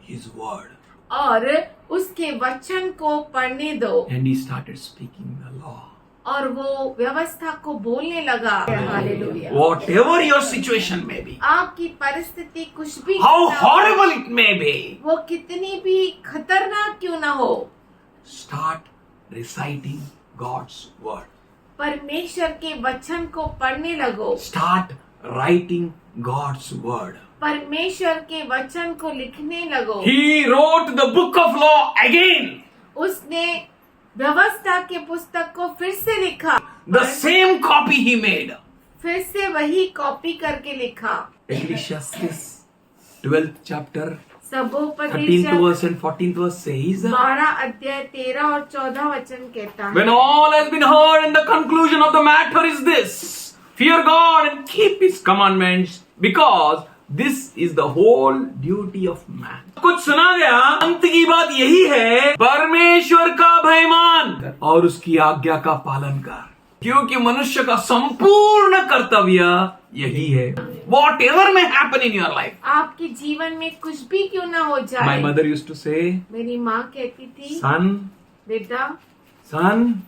his word. और उसके वचन को पढ़ने दो। And he started speaking the law. और वो व्यवस्था को बोलने लगा। Hallelujah. Whatever your situation may be, आपकी परिस्थिति कुछ भी how क्यों ना हो, horrible it may be, वो कितनी भी खतरनाक क्यों ना हो, start reciting God's word. परमेश्वर के वचन को पढ़ने लगो। Start writing God's word. परमेश्वर के वचन को लिखने लगो। He wrote the book of law again. उसने व्यवस्था के पुस्तक को फिर से लिखा। The same copy he made. फिर से वही कॉपी करके लिखा। Ecclesiastes 12th chapter, सबोपदेशक 13th verse and 14th verse says, 12 अध्याय 13 और 14 वचन कहता है, when all has been heard and the conclusion of the matter is this, fear God and keep his commandments, because this is the whole duty of man. कुछ सुना गया, अंत की बात यही है, परमेश्वर का भय मान और उसकी आज्ञा का पालन कर, क्योंकि मनुष्य का संपूर्ण कर्तव्य यही है। Whatever may happen in your life. आपके जीवन में कुछ भी क्यों ना हो जाए। My mother used to say, मेरी माँ कहती थी, son, बेटा son,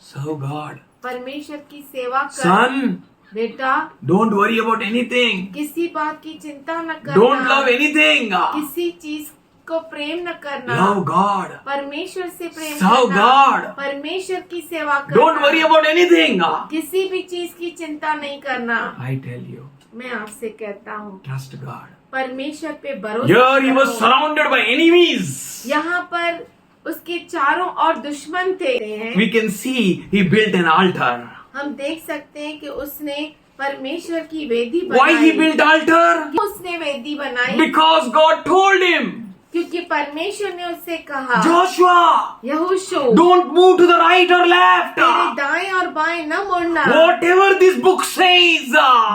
serve God. परमेश्वर की सेवा कर। Son, बेटा don't worry about anything. किसी बात की चिंता न करना। Don't love anything. किसी चीज को प्रेम न करना। Love God. परमेश्वर से प्रेम Serve करना। God. परमेश्वर की सेवा करना। Don't worry about anything. किसी भी चीज की चिंता नहीं करना। I tell you, मैं आपसे कहता हूँ, trust God. परमेश्वर पे भरोसा Here he was करो। surrounded by enemies. यहाँ पर उसके चारों ओर दुश्मन थे। We can see he built an altar. हम देख सकते हैं कि उसने परमेश्वर की वेदी Why he बनाई। built altar? क्यों उसने वेदी बनाई? Because God told him, क्योंकि परमेश्वर ने उससे कहा, Joshua, यहोशू, don't move to the right or left. तेरे दाएं और बाएं न मुड़ना। Whatever this book says,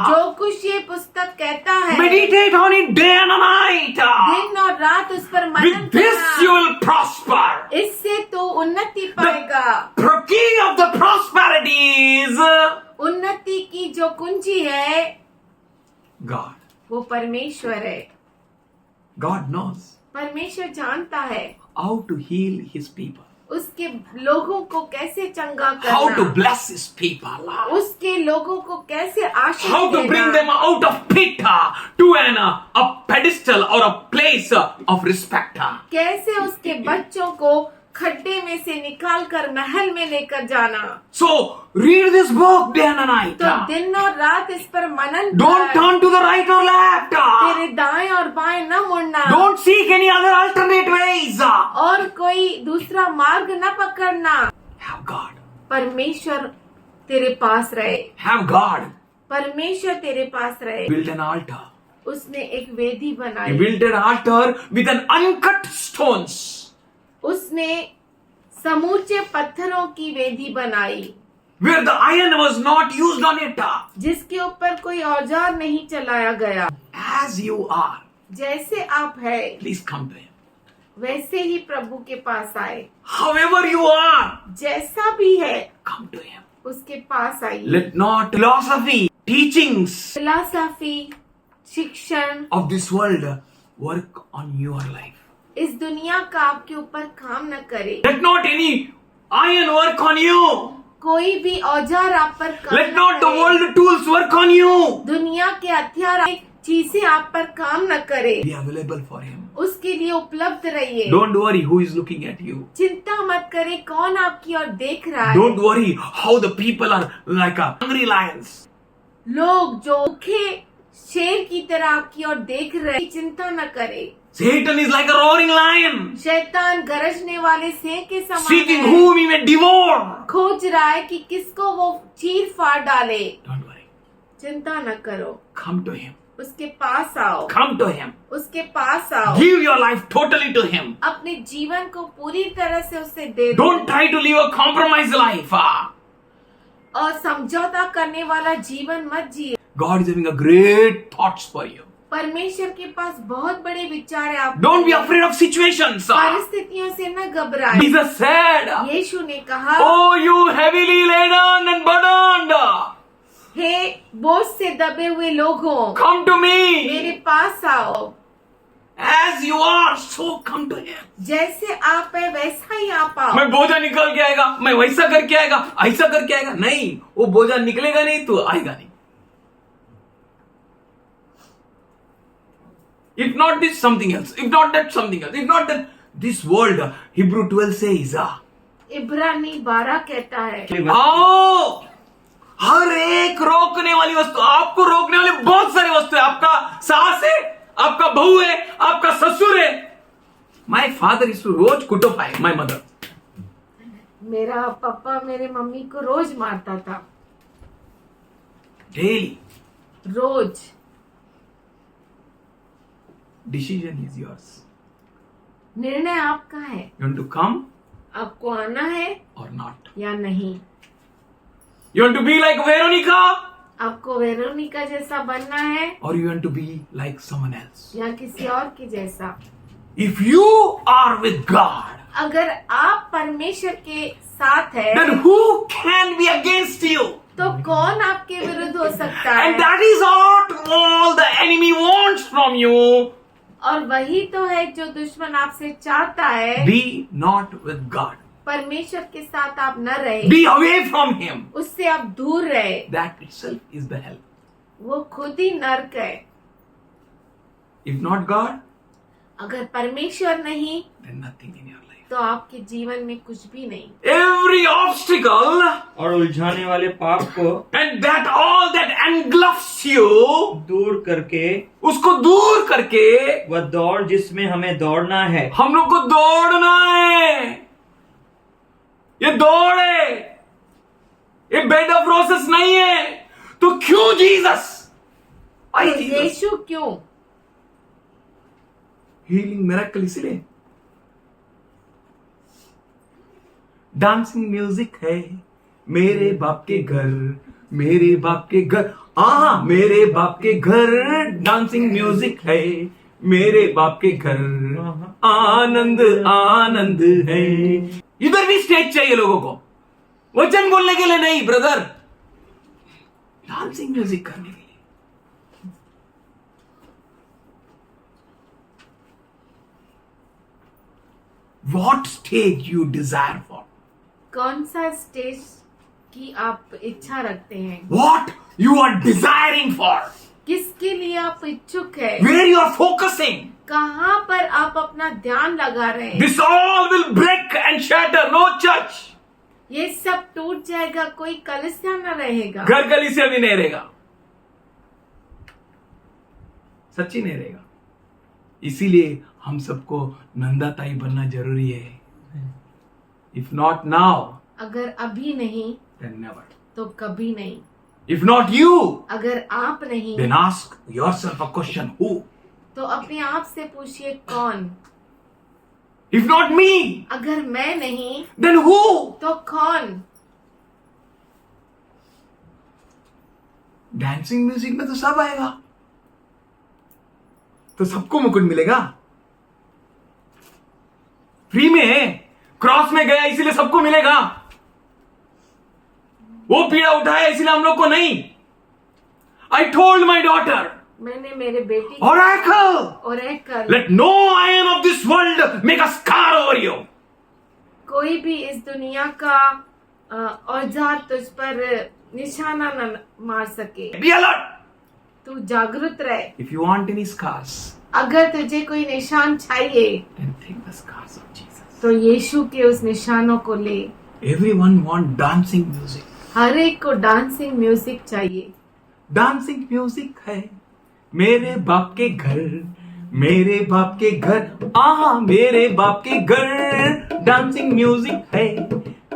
जो कुछ ये पुस्तक कहता है, meditate on it day and night. दिन और रात उस पर मनन With this you करना। will prosper. इससे तो उन्नति पाएगा। The key of the prosperity is उन्नति की जो कुंजी है God. वो परमेश्वर है। God knows परमेश्वर जानता है how to heal his people, उसके लोगों को कैसे चंगा how to करना, bless his people, उसके लोगों को कैसे आशीष how to bring them देना, out of pit to a pedestal or a place of respect. कैसे उसके बच्चों को खड्डे में से निकाल कर महल में लेकर जाना। So read this book day and night. तो दिन और रात इस पर मनन Don't कर। turn to the right or left. तेरे दाएं और बाएं न मुड़ना। Don't seek any other alternate ways. और कोई दूसरा मार्ग न पकड़ना। Have God. परमेश्वर तेरे पास रहे। Have God. परमेश्वर तेरे पास रहे। Build an altar. उसने एक वेदी He बनाई। built an altar with an uncut stones. उसने समूचे पत्थरों की वेदी बनाई Where the iron was not used on it. जिसके ऊपर कोई औजार नहीं चलाया गया। As you are, जैसे आप है please come to him. वैसे ही प्रभु के पास आए। However you are, जैसा भी है come to him. उसके पास आइए। Let not philosophy, teachings philosophy, शिक्षण of this world work on your life. इस दुनिया का आपके ऊपर काम न करे। Let not any iron work on you. कोई भी औजार आप पर काम Let न not the करे। world tools work on you. दुनिया के हथियार चीजें आप पर काम न करे। Be available for him. उसके लिए उपलब्ध रहिए। Don't worry who is looking at you. चिंता मत करे कौन आपकी ओर देख रहा है। Don't worry how the people are like a hungry lions. लोग जो भूखे शेर की तरह आपकी ओर देख रहे हैं, चिंता न करे। Satan is like a roaring lion, शैतान गरजने वाले सिंह के समान seeking है। whom he may devour. खोज रहा है कि किसको वो चीर फाड़ डाले। Don't worry. चिंता न करो, Come to him. उसके पास आओ। Come to him. उसके पास आओ। Give your life totally to him. अपने जीवन को पूरी तरह से उसे दे दो। Don't try to live a compromised life. और समझौता करने वाला जीवन मत जिए। God is having a great thoughts for you. परमेश्वर के पास बहुत बड़े विचार है आप। Don't be afraid of situations. परिस्थितियों से न घबराए। Jesus said, यीशु ने कहा, Oh, you heavily laden and burdened, हे बोझ से दबे हुए लोगों, come to me. मेरे पास आओ। As you are, so come to him. जैसे आप है वैसा ही आप आओ। मैं बोझा निकल के आएगा, मैं वैसा करके आएगा, ऐसा करके आएगा, नहीं, वो बोझा निकलेगा नहीं तो आएगा नहीं. If not this, something else. If not that, something else. If not that, this world, Hebrew 12 says, इब्रानी 12 कहता है, आओ, हर एक रोकने वाली वस्तु, आपको रोकने वाली बहुत सारी वस्तु है. आपका सास है, आपका बहू है, आपका ससुर है. My father used to रोज कुटो पाए, my mother. मेरा पापा मेरे मम्मी को रोज मारता था। Daily. Rose. Decision is yours. निर्णय आपका है। You want to come आपको आना है or not? या नहीं। You want to be like Veronica आपको वेरोनिका जैसा बनना है or you want to be like someone else? या किसी और के जैसा। If you are with God, अगर आप परमेश्वर के साथ है then who can be against you? तो कौन आपके विरुद्ध हो सकता है। And that is what all the enemy wants from you. और वही तो है जो दुश्मन आपसे चाहता है। Be not with God. परमेश्वर के साथ आप न रहे, Be away from him. उससे आप दूर रहे। That itself is the hell. वो खुद ही नर्क है। If not God, अगर परमेश्वर नहीं then nothing in your life. तो आपके जीवन में कुछ भी नहीं। Every obstacle और उलझाने वाले पाप को and that all that engulfs you, दूर करके उसको दूर करके वह दौड़ जिसमें हमें दौड़ना है, हम लोग को दौड़ना है। ये दौड़ है, ये बेड ऑफ रोसेस नहीं है। तो क्यों जीसस? आई जीसस, यीशु क्यों? हीलिंग मिरेकल इसलिए। डांसिंग म्यूजिक है मेरे बाप के घर, मेरे बाप के घर, मेरे बाप के घर डांसिंग म्यूजिक है, मेरे बाप के घर आनंद आनंद है। इधर भी स्टेज चाहिए लोगों को, वचन बोलने के लिए नहीं ब्रदर, डांसिंग म्यूजिक करने के लिए। What stage you desire for? कौन सा स्टेज की आप इच्छा रखते हैं? What you are desiring for? किसके लिए आप इच्छुक है? Where you are focusing? कहाँ पर आप अपना ध्यान लगा रहे हैं? This all will break and shatter. No church. ये सब टूट जाएगा, कोई कलीसिया न रहेगा। घर कलीसिया भी नहीं रहेगा, सच्ची नहीं रहेगा। इसीलिए हम सबको नंदाताई बनना जरूरी है। If not now, अगर अभी नहीं then never. तो कभी नहीं। If not you, अगर आप नहीं then ask yourself a question: who? तो अपने आप से पूछिए कौन? If not me, अगर मैं नहीं then who? तो कौन? डांसिंग म्यूजिक में तो सब आएगा, तो सबको मुकुट मिलेगा। फ्री में है, क्रॉस में गया इसीलिए सबको मिलेगा। वो पीड़ा उठाया इसलिए हम लोग को नहीं। आई टोल्ड माई डॉटर, मैंने मेरे बेटी Oracle, let no iron of this world make a scar over you. कोई भी इस दुनिया का औजार तुझ पर निशाना न मार सके। Be alert. तू जागरूक रहे। If you want any scars, अगर तुझे कोई निशान चाहिए then take the scars of Jesus. तो यीशु के उस निशानों को ले। Everyone want dancing music. हर एक को डांसिंग म्यूजिक चाहिए। डांसिंग म्यूजिक है मेरे बाप के घर, मेरे बाप के घर, मेरे बाप के घर डांसिंग म्यूजिक है,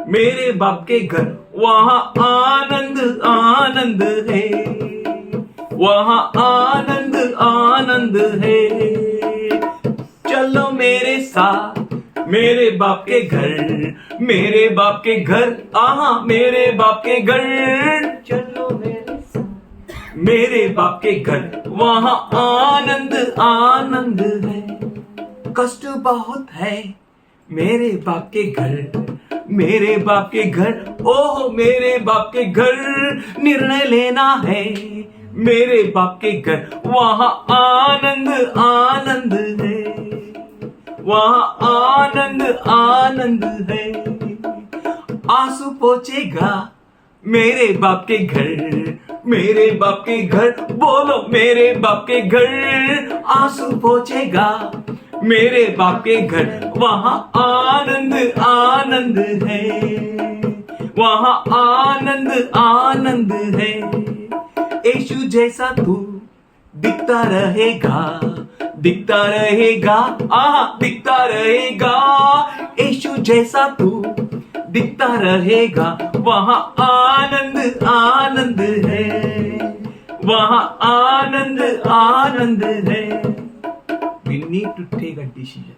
मेरे बाप के घर वहाँ आनंद आनंद है, वहाँ आनंद आनंद है। चलो मेरे साथ मेरे बाप के घर, मेरे बाप के घर, मेरे बाप के घर, चलो मेरे साथ मेरे बाप के घर वहाँ आनंद आनंद है। कष्ट बहुत है मेरे बाप के घर, मेरे बाप के घर, ओह मेरे बाप के घर, निर्णय लेना है मेरे बाप के घर वहाँ आनंद आनंद है, वहाँ आनंद आनंद है। आंसू पोंछेगा मेरे बाप के घर, मेरे बाप के घर, बोलो मेरे बाप के घर, आंसू पोंछेगा मेरे बाप के घर वहाँ आनंद आनंद है, वहाँ आनंद आनंद है। यीशु जैसा तू दिखता रहेगा, दिखता रहेगा, दिखता रहेगा। यीशु जैसा तू दिखता रहेगा वहाँ आनंद आनंद है, वहाँ आनंद आनंद है। We need to take a decision.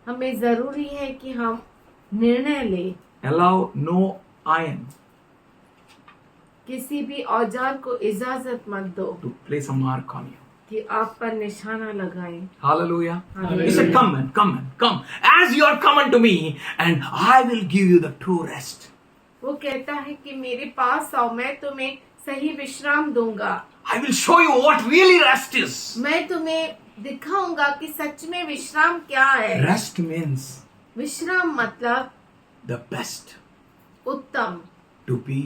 हमें जरूरी है कि हम निर्णय ले। Allow no iron किसी भी औजार को इजाजत मत दो to place a mark on you. कि आप पर निशाना लगाएं। Hallelujah. Hallelujah. He said, come man, come man, come. As you are coming to me, and I will give you the true rest. वो कहता है कि मेरे पास आओ, मैं तुम्हें सही विश्राम दूंगा। I will show you what really rest is. मैं तुम्हें दिखाऊंगा कि सच में विश्राम क्या है। Rest means विश्राम मतलब the best, उत्तम, to be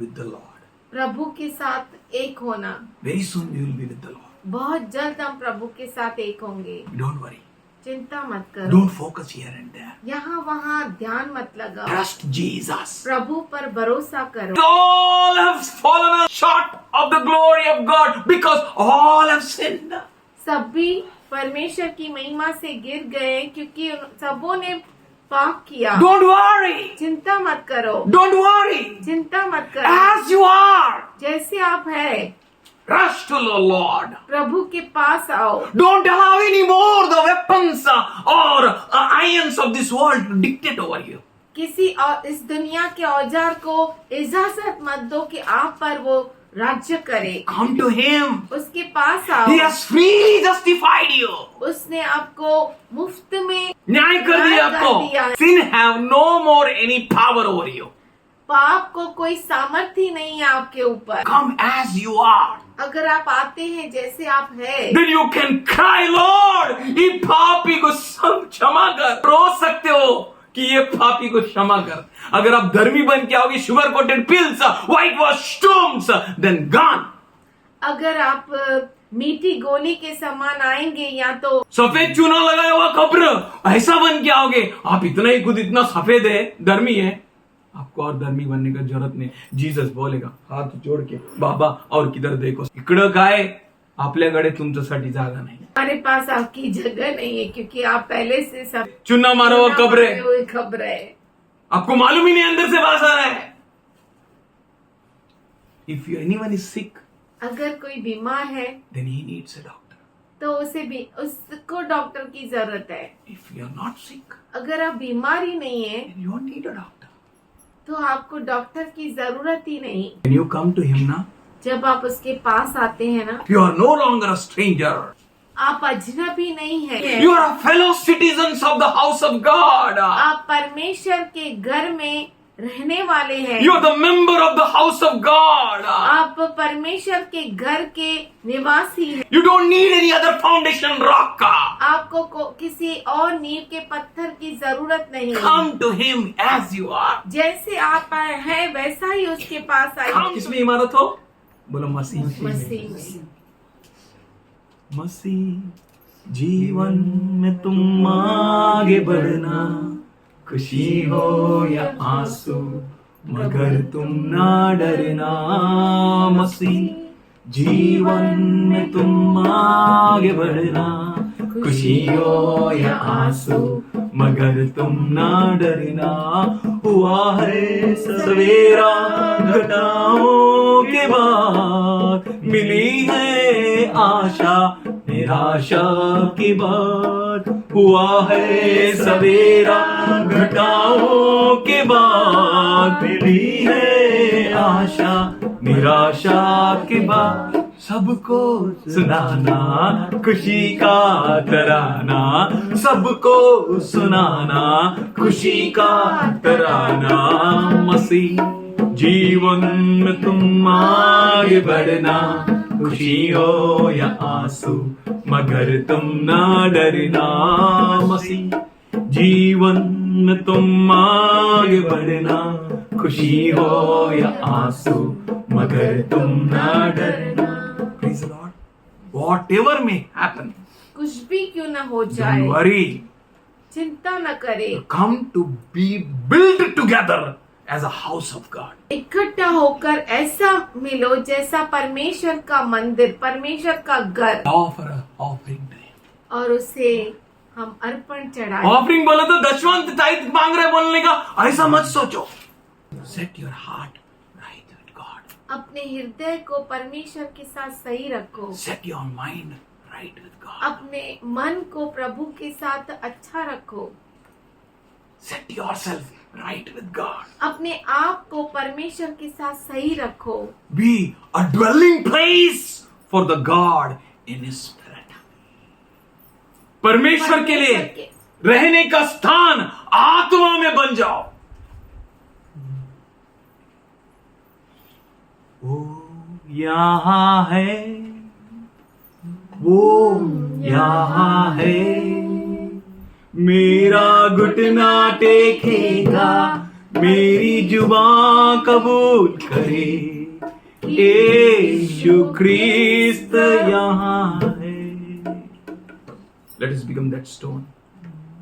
with the Lord. प्रभु के साथ एक होना। Very soon we will be with the Lord. बहुत जल्द हम प्रभु के साथ एक होंगे। Don't worry. चिंता मत करो। Don't focus here and there. यहाँ वहाँ ध्यान मत लगाओ। Trust Jesus. प्रभु पर भरोसा करो। All have fallen short of the glory of God because all have sinned. सभी परमेश्वर की महिमा से गिर गए क्योंकि सबों ने पाप किया, don't worry. चिंता मत करो, Don't worry. चिंता मत करो, As you are, जैसे आप है rush to the Lord. प्रभु के पास आओ। Don't allow any more the weapons or irons of this world to dictate over you. किसी और इस दुनिया के औजार को इजाजत मत दो कि आप पर वो राज्य करे। Come to Him. उसके पास आओ। He has freely justified you. उसने आपको मुफ्त में न्याय कर दिया आपको. Sin have no more any power over you. पाप को कोई सामर्थ्य नहीं है आपके ऊपर। Come as you are. अगर आप आते हैं जैसे आप है, Then you can cry, Lord, ये पापी को सब क्षमा कर. रो सकते हो कि ये पापी को क्षमा कर. अगर आप धर्मी बन के आओगे, sugar coated pills, white wash tombs, then gone. अगर आप मीठी गोली के समान आएंगे या तो सफेद चूना लगाया हुआ कब्र, ऐसा बन के आओगे. आप इतना ही खुद इतना सफेद है, धर्मी है, आपको और धर्मी बनने का जरूरत नहीं. जीसस बोलेगा हात जोड के, बाबा और किधर देखो. इकडं काय, आपल्याकडे तुमच्यासाठी जागा नाही. हमारे पास आपकी जगह नहीं है क्योंकि आप पहले से सब चूना मारा हुआ कब्र है. खबर है, आपको मालूम ही नहीं अंदर से बाहर आ रहा है. If you anyone is sick, अगर कोई बीमार है then he needs a doctor. तो उसे भी उसको डॉक्टर की जरूरत है. If you are not sick, अगर आप बीमार ही नहीं है you don't need a doctor. तो आपको डॉक्टर की जरूरत ही नहीं. When you come to him ना, जब आप उसके पास आते हैं ना, you are no longer a stranger. आप अजनबी नहीं है, You are a fellow citizens of the house of God. आप परमेश्वर के घर में रहने वाले हैं. You are the member of the house of God. आप परमेश्वर के घर के निवासी हैं. You don't need any other foundation rock. आपको किसी और नींव के पत्थर की जरूरत नहीं. Come to Him as you are. जैसे आप हैं वैसा ही उसके पास आइए. किसमें इमारत हो? बोलो मसीह. मसीह में. मसीह जीवन में तुम आगे बढ़ना, खुशी हो या आंसू मगर तुम ना डरना. मसीह जीवन में तुम आगे बढ़ना, खुशी हो या आंसू मगर तुम ना डरना. हुआ है सवेरा घटाओं के बाद, मिली है आशा निराशा के बाद. हुआ है सवेरा घटाओं के बाद, मिली है आशा निराशा के बाद. सबको सुनाना खुशी का तराना, सबको सुनाना खुशी का तराना. मसीह जीवन में तुम आगे बढ़ना, खुशी हो या आंसू मगर तुम ना डरना. मसीह जीवन में तुम आगे बढ़ना, खुशी हो या आंसू मगर तुम ना डरना. Praise the Lord. Whatever may happen, कुछ भी क्यों न हो जाए, don't worry. चिंता न करे. Come to be built together as a house of God. इकट्ठा होकर ऐसा मिलो जैसा परमेश्वर का मंदिर, परमेश्वर का घर. Offer an offering to Him. और उसे हम अर्पण चढ़ाएं. ऑफरिंग बोला तो दशवंत टाइप मांग रहे बोलने का, ऐसा मत सोचो. Set your heart right with God. अपने हृदय को परमेश्वर के साथ सही रखो. Set your mind right with God. अपने मन को प्रभु के साथ अच्छा रखो. Set yourself right with God. अपने आप को परमेश्वर के साथ सही रखो. Be a dwelling place for the God in His Spirit. परमेश्वर के लिए रहने का स्थान आत्मा में बन जाओ. वो यहाँ है, वो यहाँ है, मेरा घुटना टेकेगा, मेरी जुबां कबूल करे, यीशु ख्रिस्त यहाँ है. Let us become that stone.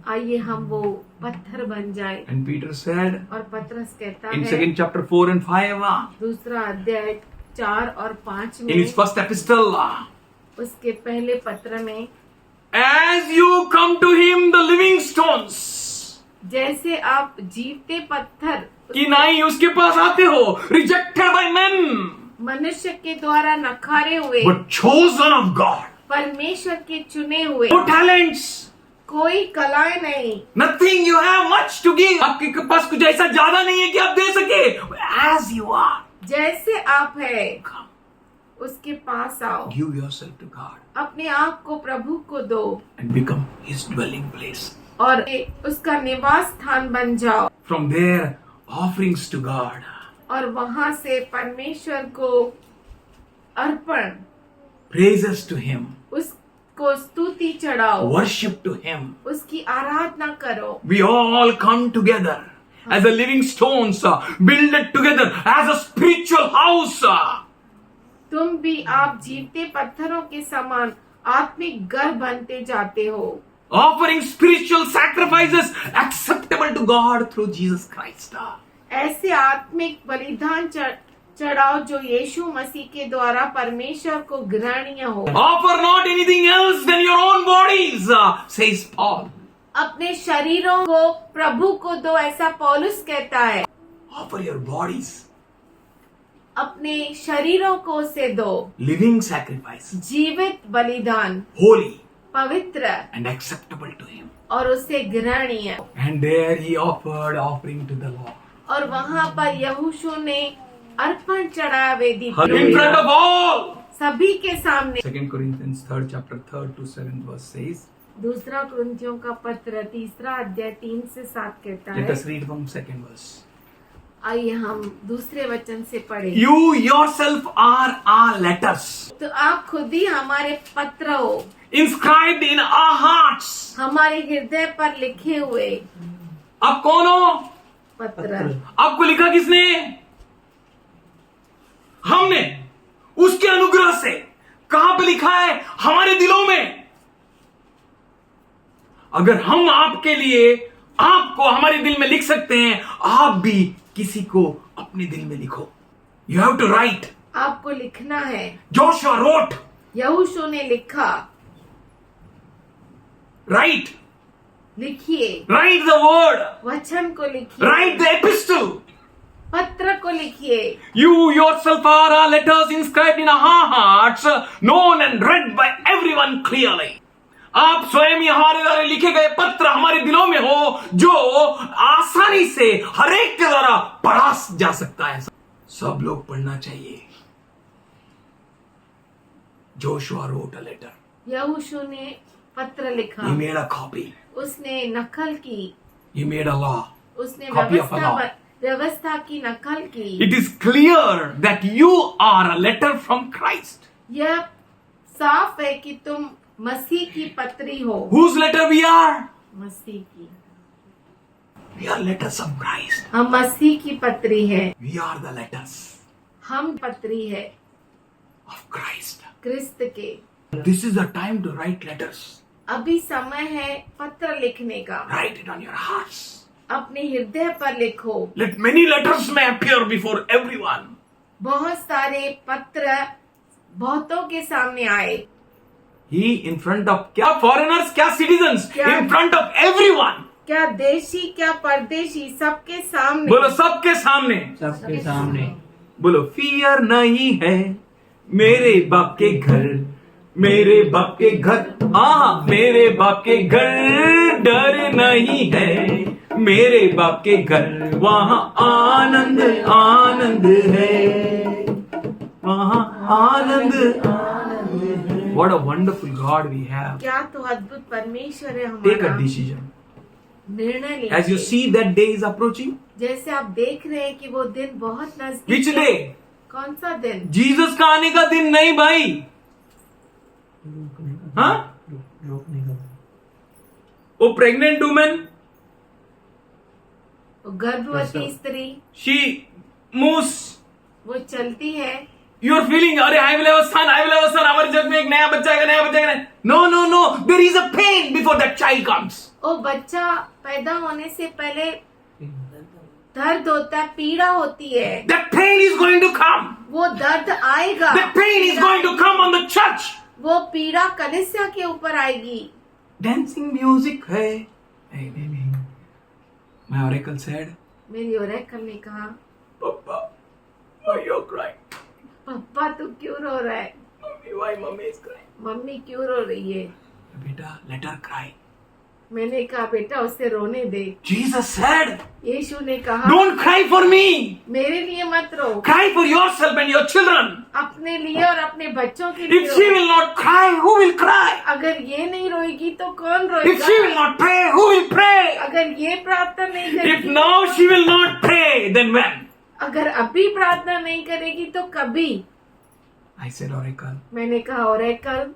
आइए हम वो पत्थर बन जाए. And Peter said और पतरस कहता in है 2 chapter 4 and 5, दूसरा अध्याय 4 और 5 in his में, first epistle, उसके पहले पत्र में, as you come to Him, the living stones, जैसे आप जीवते पत्थर कि नहीं उसके पास आते हो, रिजेक्टेड बाय मेन, मनुष्य के द्वारा नखारे हुए, बट चोजन ऑफ गॉड, परमेश्वर के चुने हुए, नो टैलेंट्स, कोई कलाएं नहीं, nothing you have much to give, आपके पास कुछ ऐसा ज्यादा नहीं है कि आप दे सके, एज यू आर, जैसे आप है उसके पास आओ, गिव योरसेल्फ टू गॉड अपने आप को प्रभु को दो and become his dwelling place. और उसका निवास स्थान बन जाओ। From there, offerings to God, और वहां से परमेश्वर को अर्पण, praises to Him, उसको स्तुति चढ़ाओ, worship to Him. उसकी आराधना करो। We all come together as a living stones, build it together as a spiritual house. तुम भी आप जीवते पत्थरों के समान आत्मिक घर बनते जाते हो, Offering spiritual sacrifices acceptable to God through Jesus Christ. ऐसे आत्मिक बलिदान चढ़ाओ जो यीशु मसीह के द्वारा परमेश्वर को ग्रहणीय हो। Offer not anything else than your own bodies, says Paul. अपने शरीरों को प्रभु को दो, ऐसा पौलुस कहता है। Offer your bodies, अपने शरीरों को से दो, living sacrifice, जीवित बलिदान, holy पवित्र and acceptable to Him. और उसे ग्रहणीय। And there he offered offering to the Lord. और वहाँ पर यहोशू ने अर्पण चढ़ाया वेदी In पर, front of all. सभी के सामने। 2 Corinthians 3rd chapter 3rd to 7th verse says, दूसरा कुरिन्थियों का पत्र 3 अध्याय 3 से 7 कहता let है। us read from 2nd verse. आइए हम दूसरे वचन से पढ़े। You yourself are our letters, तो आप खुद ही हमारे पत्र हो, inscribed in our hearts. हमारे हृदय पर लिखे हुए आप कौन हो? पत्र। आपको लिखा किसने? हमने। उसके अनुग्रह से। कहां पे लिखा है? हमारे दिलों में। अगर हम आपके लिए आपको हमारे दिल में लिख सकते हैं, आप भी किसी को अपने दिल में लिखो। You have to write. आपको लिखना है। जोशुआ रोट, यहोशू ने लिखा। राइट, लिखिए। राइट द वर्ड, वचन को लिखिए। राइट द एपिस्टल, पत्र को लिखिए। You yourself are our letters inscribed in our hearts, known and read by everyone clearly. आप स्वयं ही हमारे द्वारा लिखे गए पत्र हमारे दिलों में हो, जो आसानी से हर एक के द्वारा पढ़ा जा सकता है। सब लोग पढ़ना चाहिए। Joshua wrote a letter. यहोशू ने पत्र लिखा। He made a copy. उसने नकल की। He made a law. उसने Copy of a law. व्यवस्था की नकल की। It is clear that you are a letter from Christ. यह साफ है कि तुम मसीह की पत्री हो। Whose letter we are? मसीह की। We are letters of Christ. हम मसीह की पत्री है। We are the letters हम पत्री है of Christ. क्रिस्त के। This is the time to write letters. अभी समय है पत्र लिखने का। Write it on your hearts. अपने हृदय पर लिखो। Let many letters may appear before everyone. बहुत सारे पत्र बहुतों के सामने आए। He in front of क्या foreigners, क्या citizens, क्या? in front of everyone. क्या देशी क्या परदेशी, सबके सामने। बोलो सबके सामने। सबके सामने। बोलो फियर नहीं है मेरे बाप के घर, मेरे बाप के घर, हाँ मेरे बाप के घर, डर नहीं है मेरे बाप के घर, वहाँ आनंद आनंद है, वहाँ आनंद आनंद है। What a wonderful God we have. क्या तो अद्भुत परमेश्वर है हमारा। Take a decision. निर्णय लीजिए। As you see that day is approaching. जैसे आप देख रहे हैं कि वो दिन बहुत नजदीक Which है। day? कौन सा दिन? जीसस का आने का दिन नहीं भाई। हाँ? वो प्रेग्नेंट वुमेन, गर्भवती स्त्री, she moves. वो चलती है। You are feeling, अरे I will have a son, I will have a son. हमारे जग में एक नया बच्चा आएगा, नया बच्चा आएगा। No, no, no. There is a pain before that child comes. वो बच्चा पैदा होने से पहले दर्द होता है, पीड़ा होती है। That pain is going to come. वो दर्द आएगा। That pain is going to come on the church. वो पीड़ा कलीसिया के ऊपर आएगी। Dancing music है। नहीं, नहीं, नहीं। My oracle said, मेरी ओरेकल ने कहा, Papa, why you're crying? पप्पा तू क्यों रो रहा है? Mommy, why mommy is crying? Mummy क्यों रो रही है? Beta, let her cry. मैंने कहा बेटा उसे रोने दे। Jesus said, यीशु ने कहा, don't cry for me. मेरे लिए मत रो, Cry for yourself and your children. अपने लिए और अपने बच्चों के लिए If she row. will not cry, who will cry? अगर ये नहीं रोएगी तो कौन If she will रोएगा? not pray, who will pray? अगर ये प्रार्थना नहीं If करेगी, now she will not pray, then when? अगर अभी प्रार्थना नहीं करेगी तो कभी? I said, Oracle, मैंने कहा ओरेकल,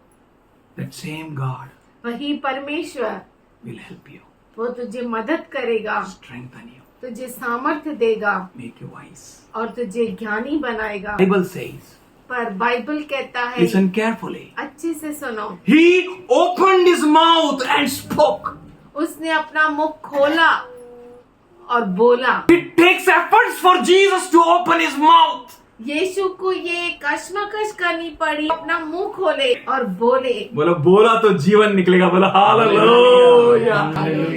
that same God वही परमेश्वर will help you, वो तुझे मदद करेगा, strengthen you, तुझे सामर्थ्य देगा make you wise. और तुझे ज्ञानी बनाएगा। Bible says, पर बाइबल कहता है, listen carefully. अच्छे से सुनो, He opened his mouth and spoke. उसने अपना मुख खोला और बोला। It takes efforts for Jesus to open his mouth. यीशु को ये कश्मकश करनी पड़ी, अपना मुंह खोले और बोले। बोला बोला तो जीवन निकलेगा। बोला hallelujah.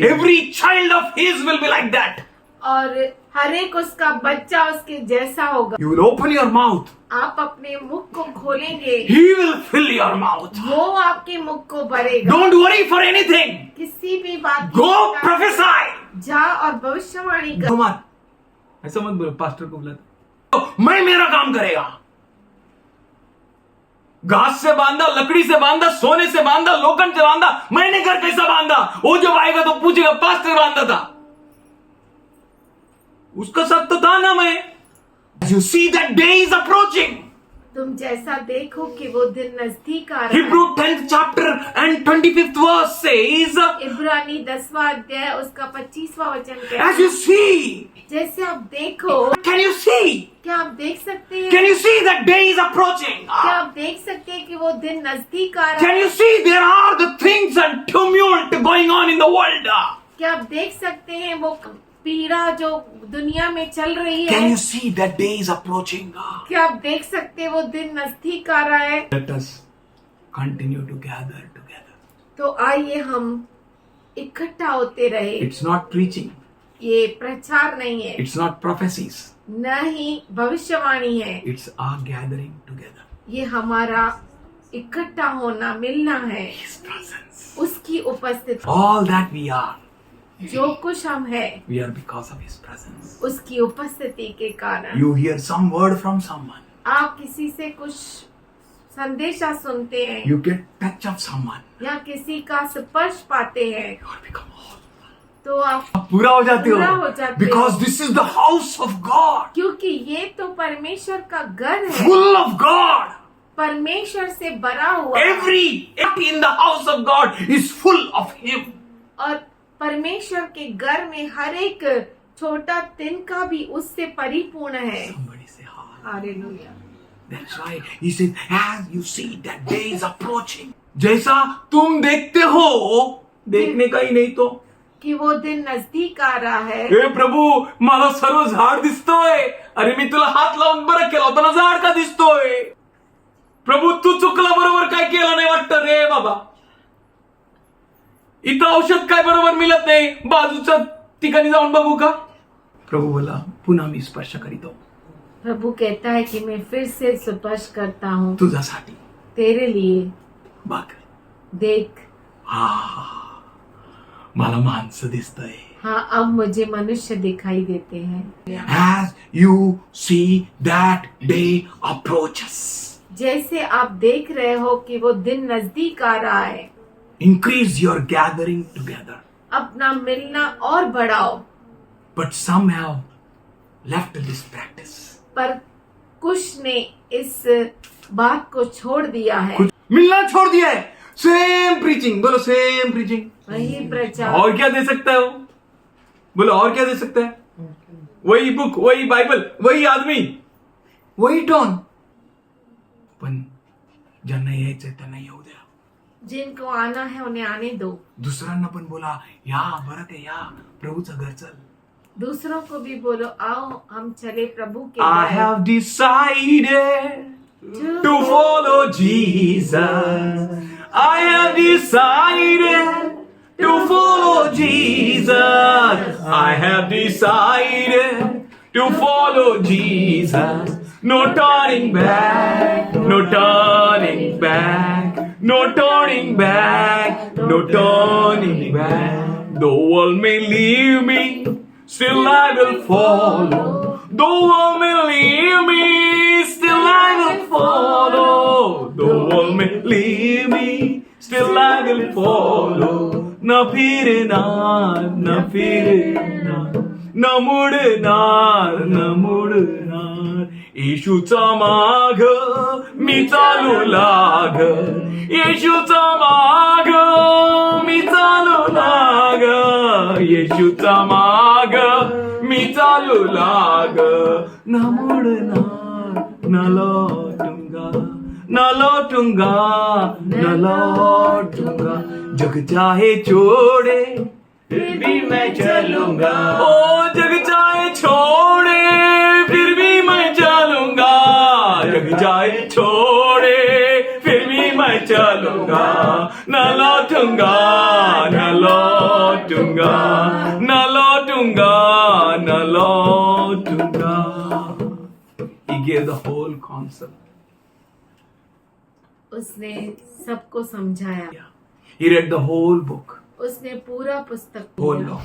Every child of his will be like that. और हर एक उसका बच्चा उसके जैसा होगा। You will open your mouth. आप अपने मुख को खोलेंगे, He will fill your mouth. वो आपके मुख को भरेगा। Don't worry for anything. किसी भी बात Go की prophesy. जा और भविष्यवाणी कर। कुमार ऐसा मत बोलो, पास्टर को बुला मैं मेरा काम करेगा। घास से बांधा, लकड़ी से बांधा, सोने से बांधा, लोखंड से बांधा, मैंने घर कैसा बांधा? वो जब आएगा तो पूछेगा पास्टर बांधा था, उसका सब तो था ना मैं। You see that day is approaching. तुम जैसा देखो कि वो दिन नजदीक आ रहा Hebrew है। 10th chapter and 25th verse says, इब्रानी 10वां अध्याय उसका 25वां वचन कहता as you है, see, जैसे आप देखो, can you see? क्या आप देख सकते हैं? Can you see that day is approaching? क्या आप देख सकते हैं कि वो दिन नजदीक आ रहा Can है? you see there are the things and tumult going on in the world? क्या आप देख सकते हैं वो पीड़ा जो दुनिया में चल रही Can है? you see that day is approaching? क्या आप देख सकते हैं वो दिन नजदीक आ रहा है? Let us continue to gather together. तो आइए हम इकट्ठा होते रहे। It's not preaching. ये प्रचार नहीं है, It's not prophecies. न ही भविष्यवाणी है, It's our gathering together. ये हमारा इकट्ठा होना, मिलना है, His presence. उसकी उपस्थिति। All that we are, जो कुछ हम है we are because of His presence. उसकी उपस्थिति के कारण। You hear some word from someone. आप किसी से कुछ संदेशा सुनते हैं You get touch of someone. या किसी का स्पर्श पाते हैं You will become all. तो आप पूरा हो जाते पूरा हो जाते हो। Because this is the house of God. क्योंकि ये तो परमेश्वर का घर है, Full of God. परमेश्वर से भरा हुआ। Every in the house of God is full of Him. और परमेश्वर के घर में हर एक छोटा तिनका भी उससे परिपूर्ण है। Somebody say hallelujah. Hallelujah. That's why he said, as you see that day is approaching. जैसा तुम देखते हो, देखने का ही नहीं तो कि वो दिन नजदीक आ रहा है। हे प्रभू मला सर्व झाड दिसतोय. अरे मी तुला हात लावून बरं केला होता ना, झाड का दिसतोय? प्रभू तू चुकला, बरोबर काय केलं नाही वाटतं रे बाबा. इथं औषध काय बरोबर मिळत नाही, बाजूच्या ठिकाणी जाऊन बघू का? प्रभू बोला पुन्हा मी स्पर्श करीतो प्रभू कहता है कि मैं फिर से स्पर्श करता हूँ तुझ्यासाठी. तेरे लिए। बघ देख, हा मला माणसं दिसतंय. हाँ अब मुझे मनुष्य दिखाई देते हैं। As you see that day approaches, जैसे आप देख रहे हो कि वो दिन नजदीक आ रहा है, increase your gathering together. अपना मिलना और बढ़ाओ। But some have left this practice. पर कुछ ने इस बात को छोड़ दिया है। कुछ मिलना छोड़ दिया है. सेम प्रीचिंग, बोलो सेम प्रीचिंग. वही प्रचार। और क्या दे सकता है वो? बोलो और क्या दे सकता है? वही बुक, वही बाइबल, वही आदमी, वही टोन. पण ज्यांना यायचंय त्यांना येऊ द्या. जिनको आना है उन्हें आने दो। दुसऱ्यांना पण बोला या, बरं ते या, प्रभूचं घर चल. दूसरों को भी बोलो आओ हम चले प्रभु के I घर। have decided to follow Jesus. I have decided to follow Jesus. I have decided to follow Jesus. No turning back, no turning back, no turning back, no turning back. The world may leave me, still I will follow. The world may leave me, still I will follow. The world may leave me, still I will follow. न फिरणार, न फिरणार, न मुडणार, न मुडणार. येशूचा माग मी चालू लाग, येशूचा माग मी चालू लाग, येशूचा माग मी चालू लाग. न मुडणार, न लौटूंगा, न लौटूंगा, न लौटूंगा. जग चाहे छोड़े फिर भी मैं चलूंगा. ओ जग चाहे छोड़े फिर भी मैं चलूंगा. जग चाहे छोड़े फिर भी मैं चलूंगा. न लौटूंगा, न लौटूंगा, न लौटूंगा, न लौटूंगा. He gave the whole concept. उसने सबको समझाया. He read the whole book. उसने पूरा पुस्तक Whole पढ़ा. law.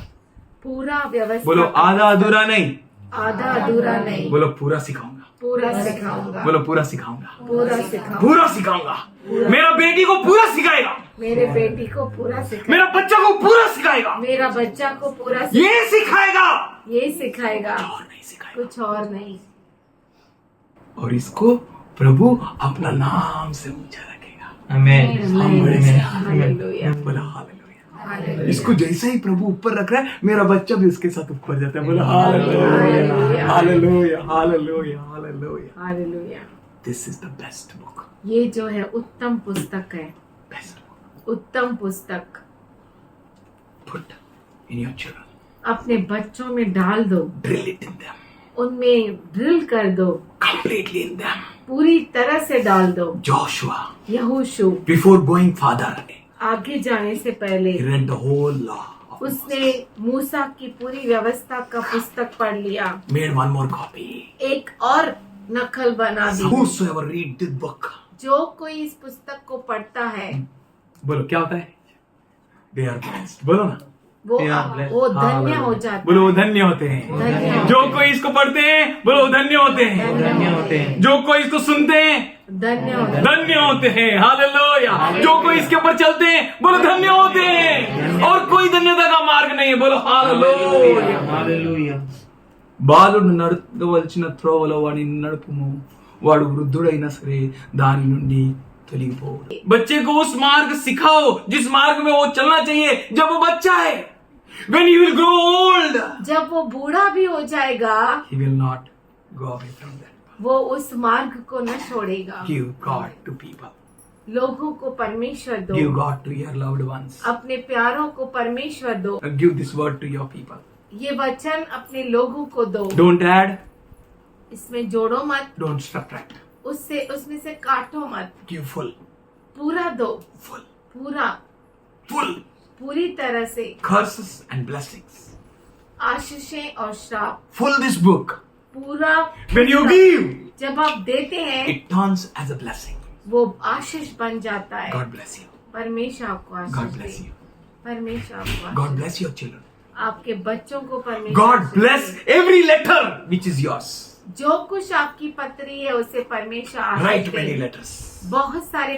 पूरा व्यवस्था. बोलो आधा अधूरा नहीं, आधा अधूरा नहीं. बोलो पूरा सिखाऊंगा. पूरा सिखाऊंगा. बोलो पूरा सिखाऊंगा. पूरा सिखाऊंगा. पूरा सिखाऊंगा. मेरा बेटी को पूरा सिखाएगा. मेरे बेटी को पूरा सिखाएगा. मेरा बच्चा को पूरा सिखाएगा. मेरा बच्चा को पूरा ये सिखाएगा, ये सिखाएगा. और नहीं सिखाएगा. कुछ और नहीं. और इसको प्रभु अपना नाम से ऊंचा रखेगा. आमेन. हालेलुया. बोला हालेलुया. हालेलुया. इसको जैसा ही प्रभु ऊपर रख रहा है, मेरा बच्चा भी उसके साथ ऊपर जाता है. बोला hallelujah, hallelujah, hallelujah, hallelujah. Hallelujah. This is the best book. ये जो है उत्तम पुस्तक है. Best book. उत्तम पुस्तक Put in your children. अपने बच्चों में डाल दो. Drill it in them. उनमें ड्रिल कर दो. Completely in them. पूरी तरह से डाल दो. Joshua, यहोशू before going further, आगे जाने से पहले he read the whole law. उसने मूसा की पूरी व्यवस्था का पुस्तक पढ़ लिया. Made one more copy. एक और नकल बना दी. Whosoever read this book. जो कोई इस पुस्तक को पढ़ता है बोलो क्या होता है? They are blessed. बोलो ना. वो They are blessed. वो धन्य हो जाता बोलो वो है. धन्य होते हैं. धन्य जो कोई इसको पढ़ते हैं बोलो वो धन्य होते हैं. धन्य होते हैं. जो कोई इसको सुनते हैं धन्य होता है. धन्य होते हैं. हालेलुया. जो कोई इसके ऊपर चलते हैं बोलो धन्य होते हैं. और कोई धन्यता का मार्ग नहीं है. बोलो हालेलुया. हालेलुया. బాలుడు నడవలసిన త్రోవలో వాడిని నడుపుము, వాడు వృద్ధుడైనా సరే దాని నుండి తొలగిపో. बच्चे को उस मार्ग सिखाओ जिस मार्ग में वो चलना चाहिए जब वो बच्चा है. When he will grow old, जब वो बूढ़ा भी हो जाएगा he will not go away from that. वो उस मार्ग को न छोड़ेगा. Give God to people. लोगों को परमेश्वर दो. Give God to your loved ones. अपने प्यारों को परमेश्वर दो. Give this word to your people. ये वचन अपने लोगों को दो. Don't add, इसमें जोड़ो मत. don't subtract. उससे उसमें से काटो मत. Give full, पूरा दो. full, पूरा full. पूरी तरह से. Curses and blessings. आशीषें और श्राप. Full this book. पूरा. When you give, जब आप देते हैं it turns as a blessing. वो आशीष बन जाता है. God bless you. परमेश्वर आपको God Ashish bless they. you. परमेश्वर आपको God Ashish bless your children. दे. आपके बच्चों को परमेश्वर God Ashish bless they. every letter which is yours. जो कुछ आपकी पत्री है उसे परमेश्वर आशीष Write दे. many letters. बहुत सारे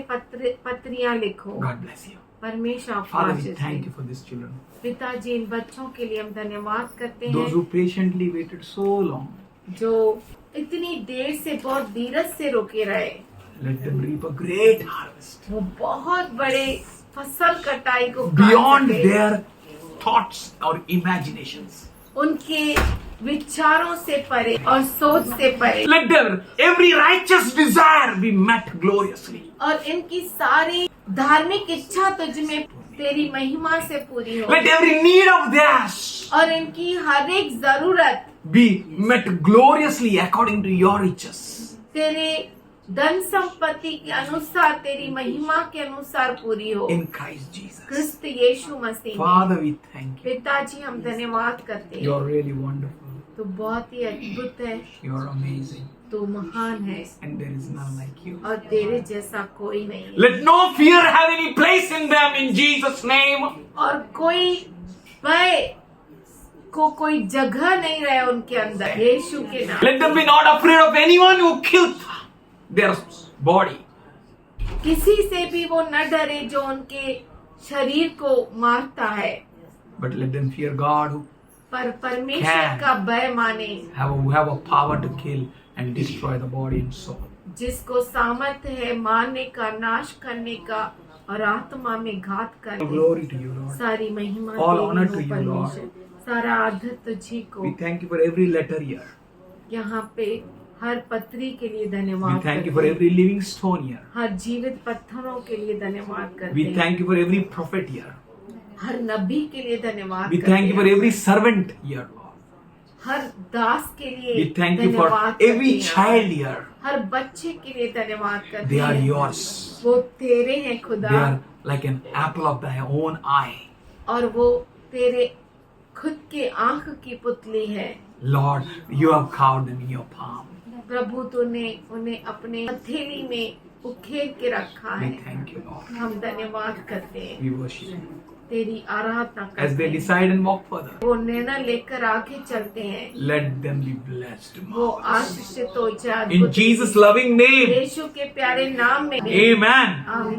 पत्रियां लिखो. God bless you. परमेश्वर आपको Father, we Ashish thank they. you for these children. पिताजी इन बच्चों के लिए हम धन्यवाद करते Those हैं who patiently waited so long, जो इतनी देर से बहुत धीरज से रुके रहे. let them reap a great harvest. वो बहुत बड़े फसल कटाई को काट Beyond सके. their thoughts or imaginations. उनके विचारों से परे और सोच से परे. Let their every righteous desire be met gloriously. और इनकी सारी धार्मिक इच्छा तुझ में तेरी महिमा से पूरी हो. Let every need of theirs और इनकी हर एक जरूरत be met gloriously according to your riches. तेरे धन संपत्ति के अनुसार तेरी महिमा के अनुसार पूरी हो In Christ Jesus. क्रिस्त यीशु मसीह में। Father, we thank you. पिताजी हम धन्यवाद करते You're हैं, really wonderful. तो बहुत ही अद्भुत है, You're amazing. तो महान है And there is none like you. और तेरे जैसा कोई नहीं है। Let no fear have any place in them in Jesus' name. और कोई भय को कोई जगह नहीं रहे उनके अंदर, यीशु के नाम। Let them be not afraid of anyone who kills their body. किसी से भी वो न डरे जो उनके शरीर को मारता है, But let them fear God who पर परमेश्वर का भय माने, have a power to kill and destroy the body and soul. जिसको सामर्थ्य है मारने का, नाश करने का और आत्मा में घात करने। Glory to you, Lord. सारी महिमा All तेरी honor हो to you, परमेश्वर। सारा आदर तुझी को। We thank you for every letter here. यहाँ पे हर पत्री के लिए We धन्यवाद thank you करते for हैं। every living stone here. हर जीवित पत्थरों के लिए धन्यवाद करते We हैं। thank you for every prophet here. हर नबी के लिए धन्यवाद We करते thank you for हैं। every servant here, Lord. हर दास के लिए We thank you for धन्यवाद every करते हैं। child here. हर बच्चे के लिए धन्यवाद करते They are हैं। yours. वो तेरे हैं They खुदा, are like an apple of thy own eye. और वो तेरे खुद के आंख की पुतली है। Lord, you have carved them in your palm. प्रभु तूने उन्हें अपने हथेली में उखेड़ के रखा We है। thank you, Lord. हम धन्यवाद करते हैं, We worship you. तेरी आराधना As करते they हैं। decide and walk further, वो निर्णय लेकर आगे चलते हैं, let them be blessed. वो आशीषित हो जाए। In Jesus' loving name. यीशु के प्यारे नाम में Amen. आमीन।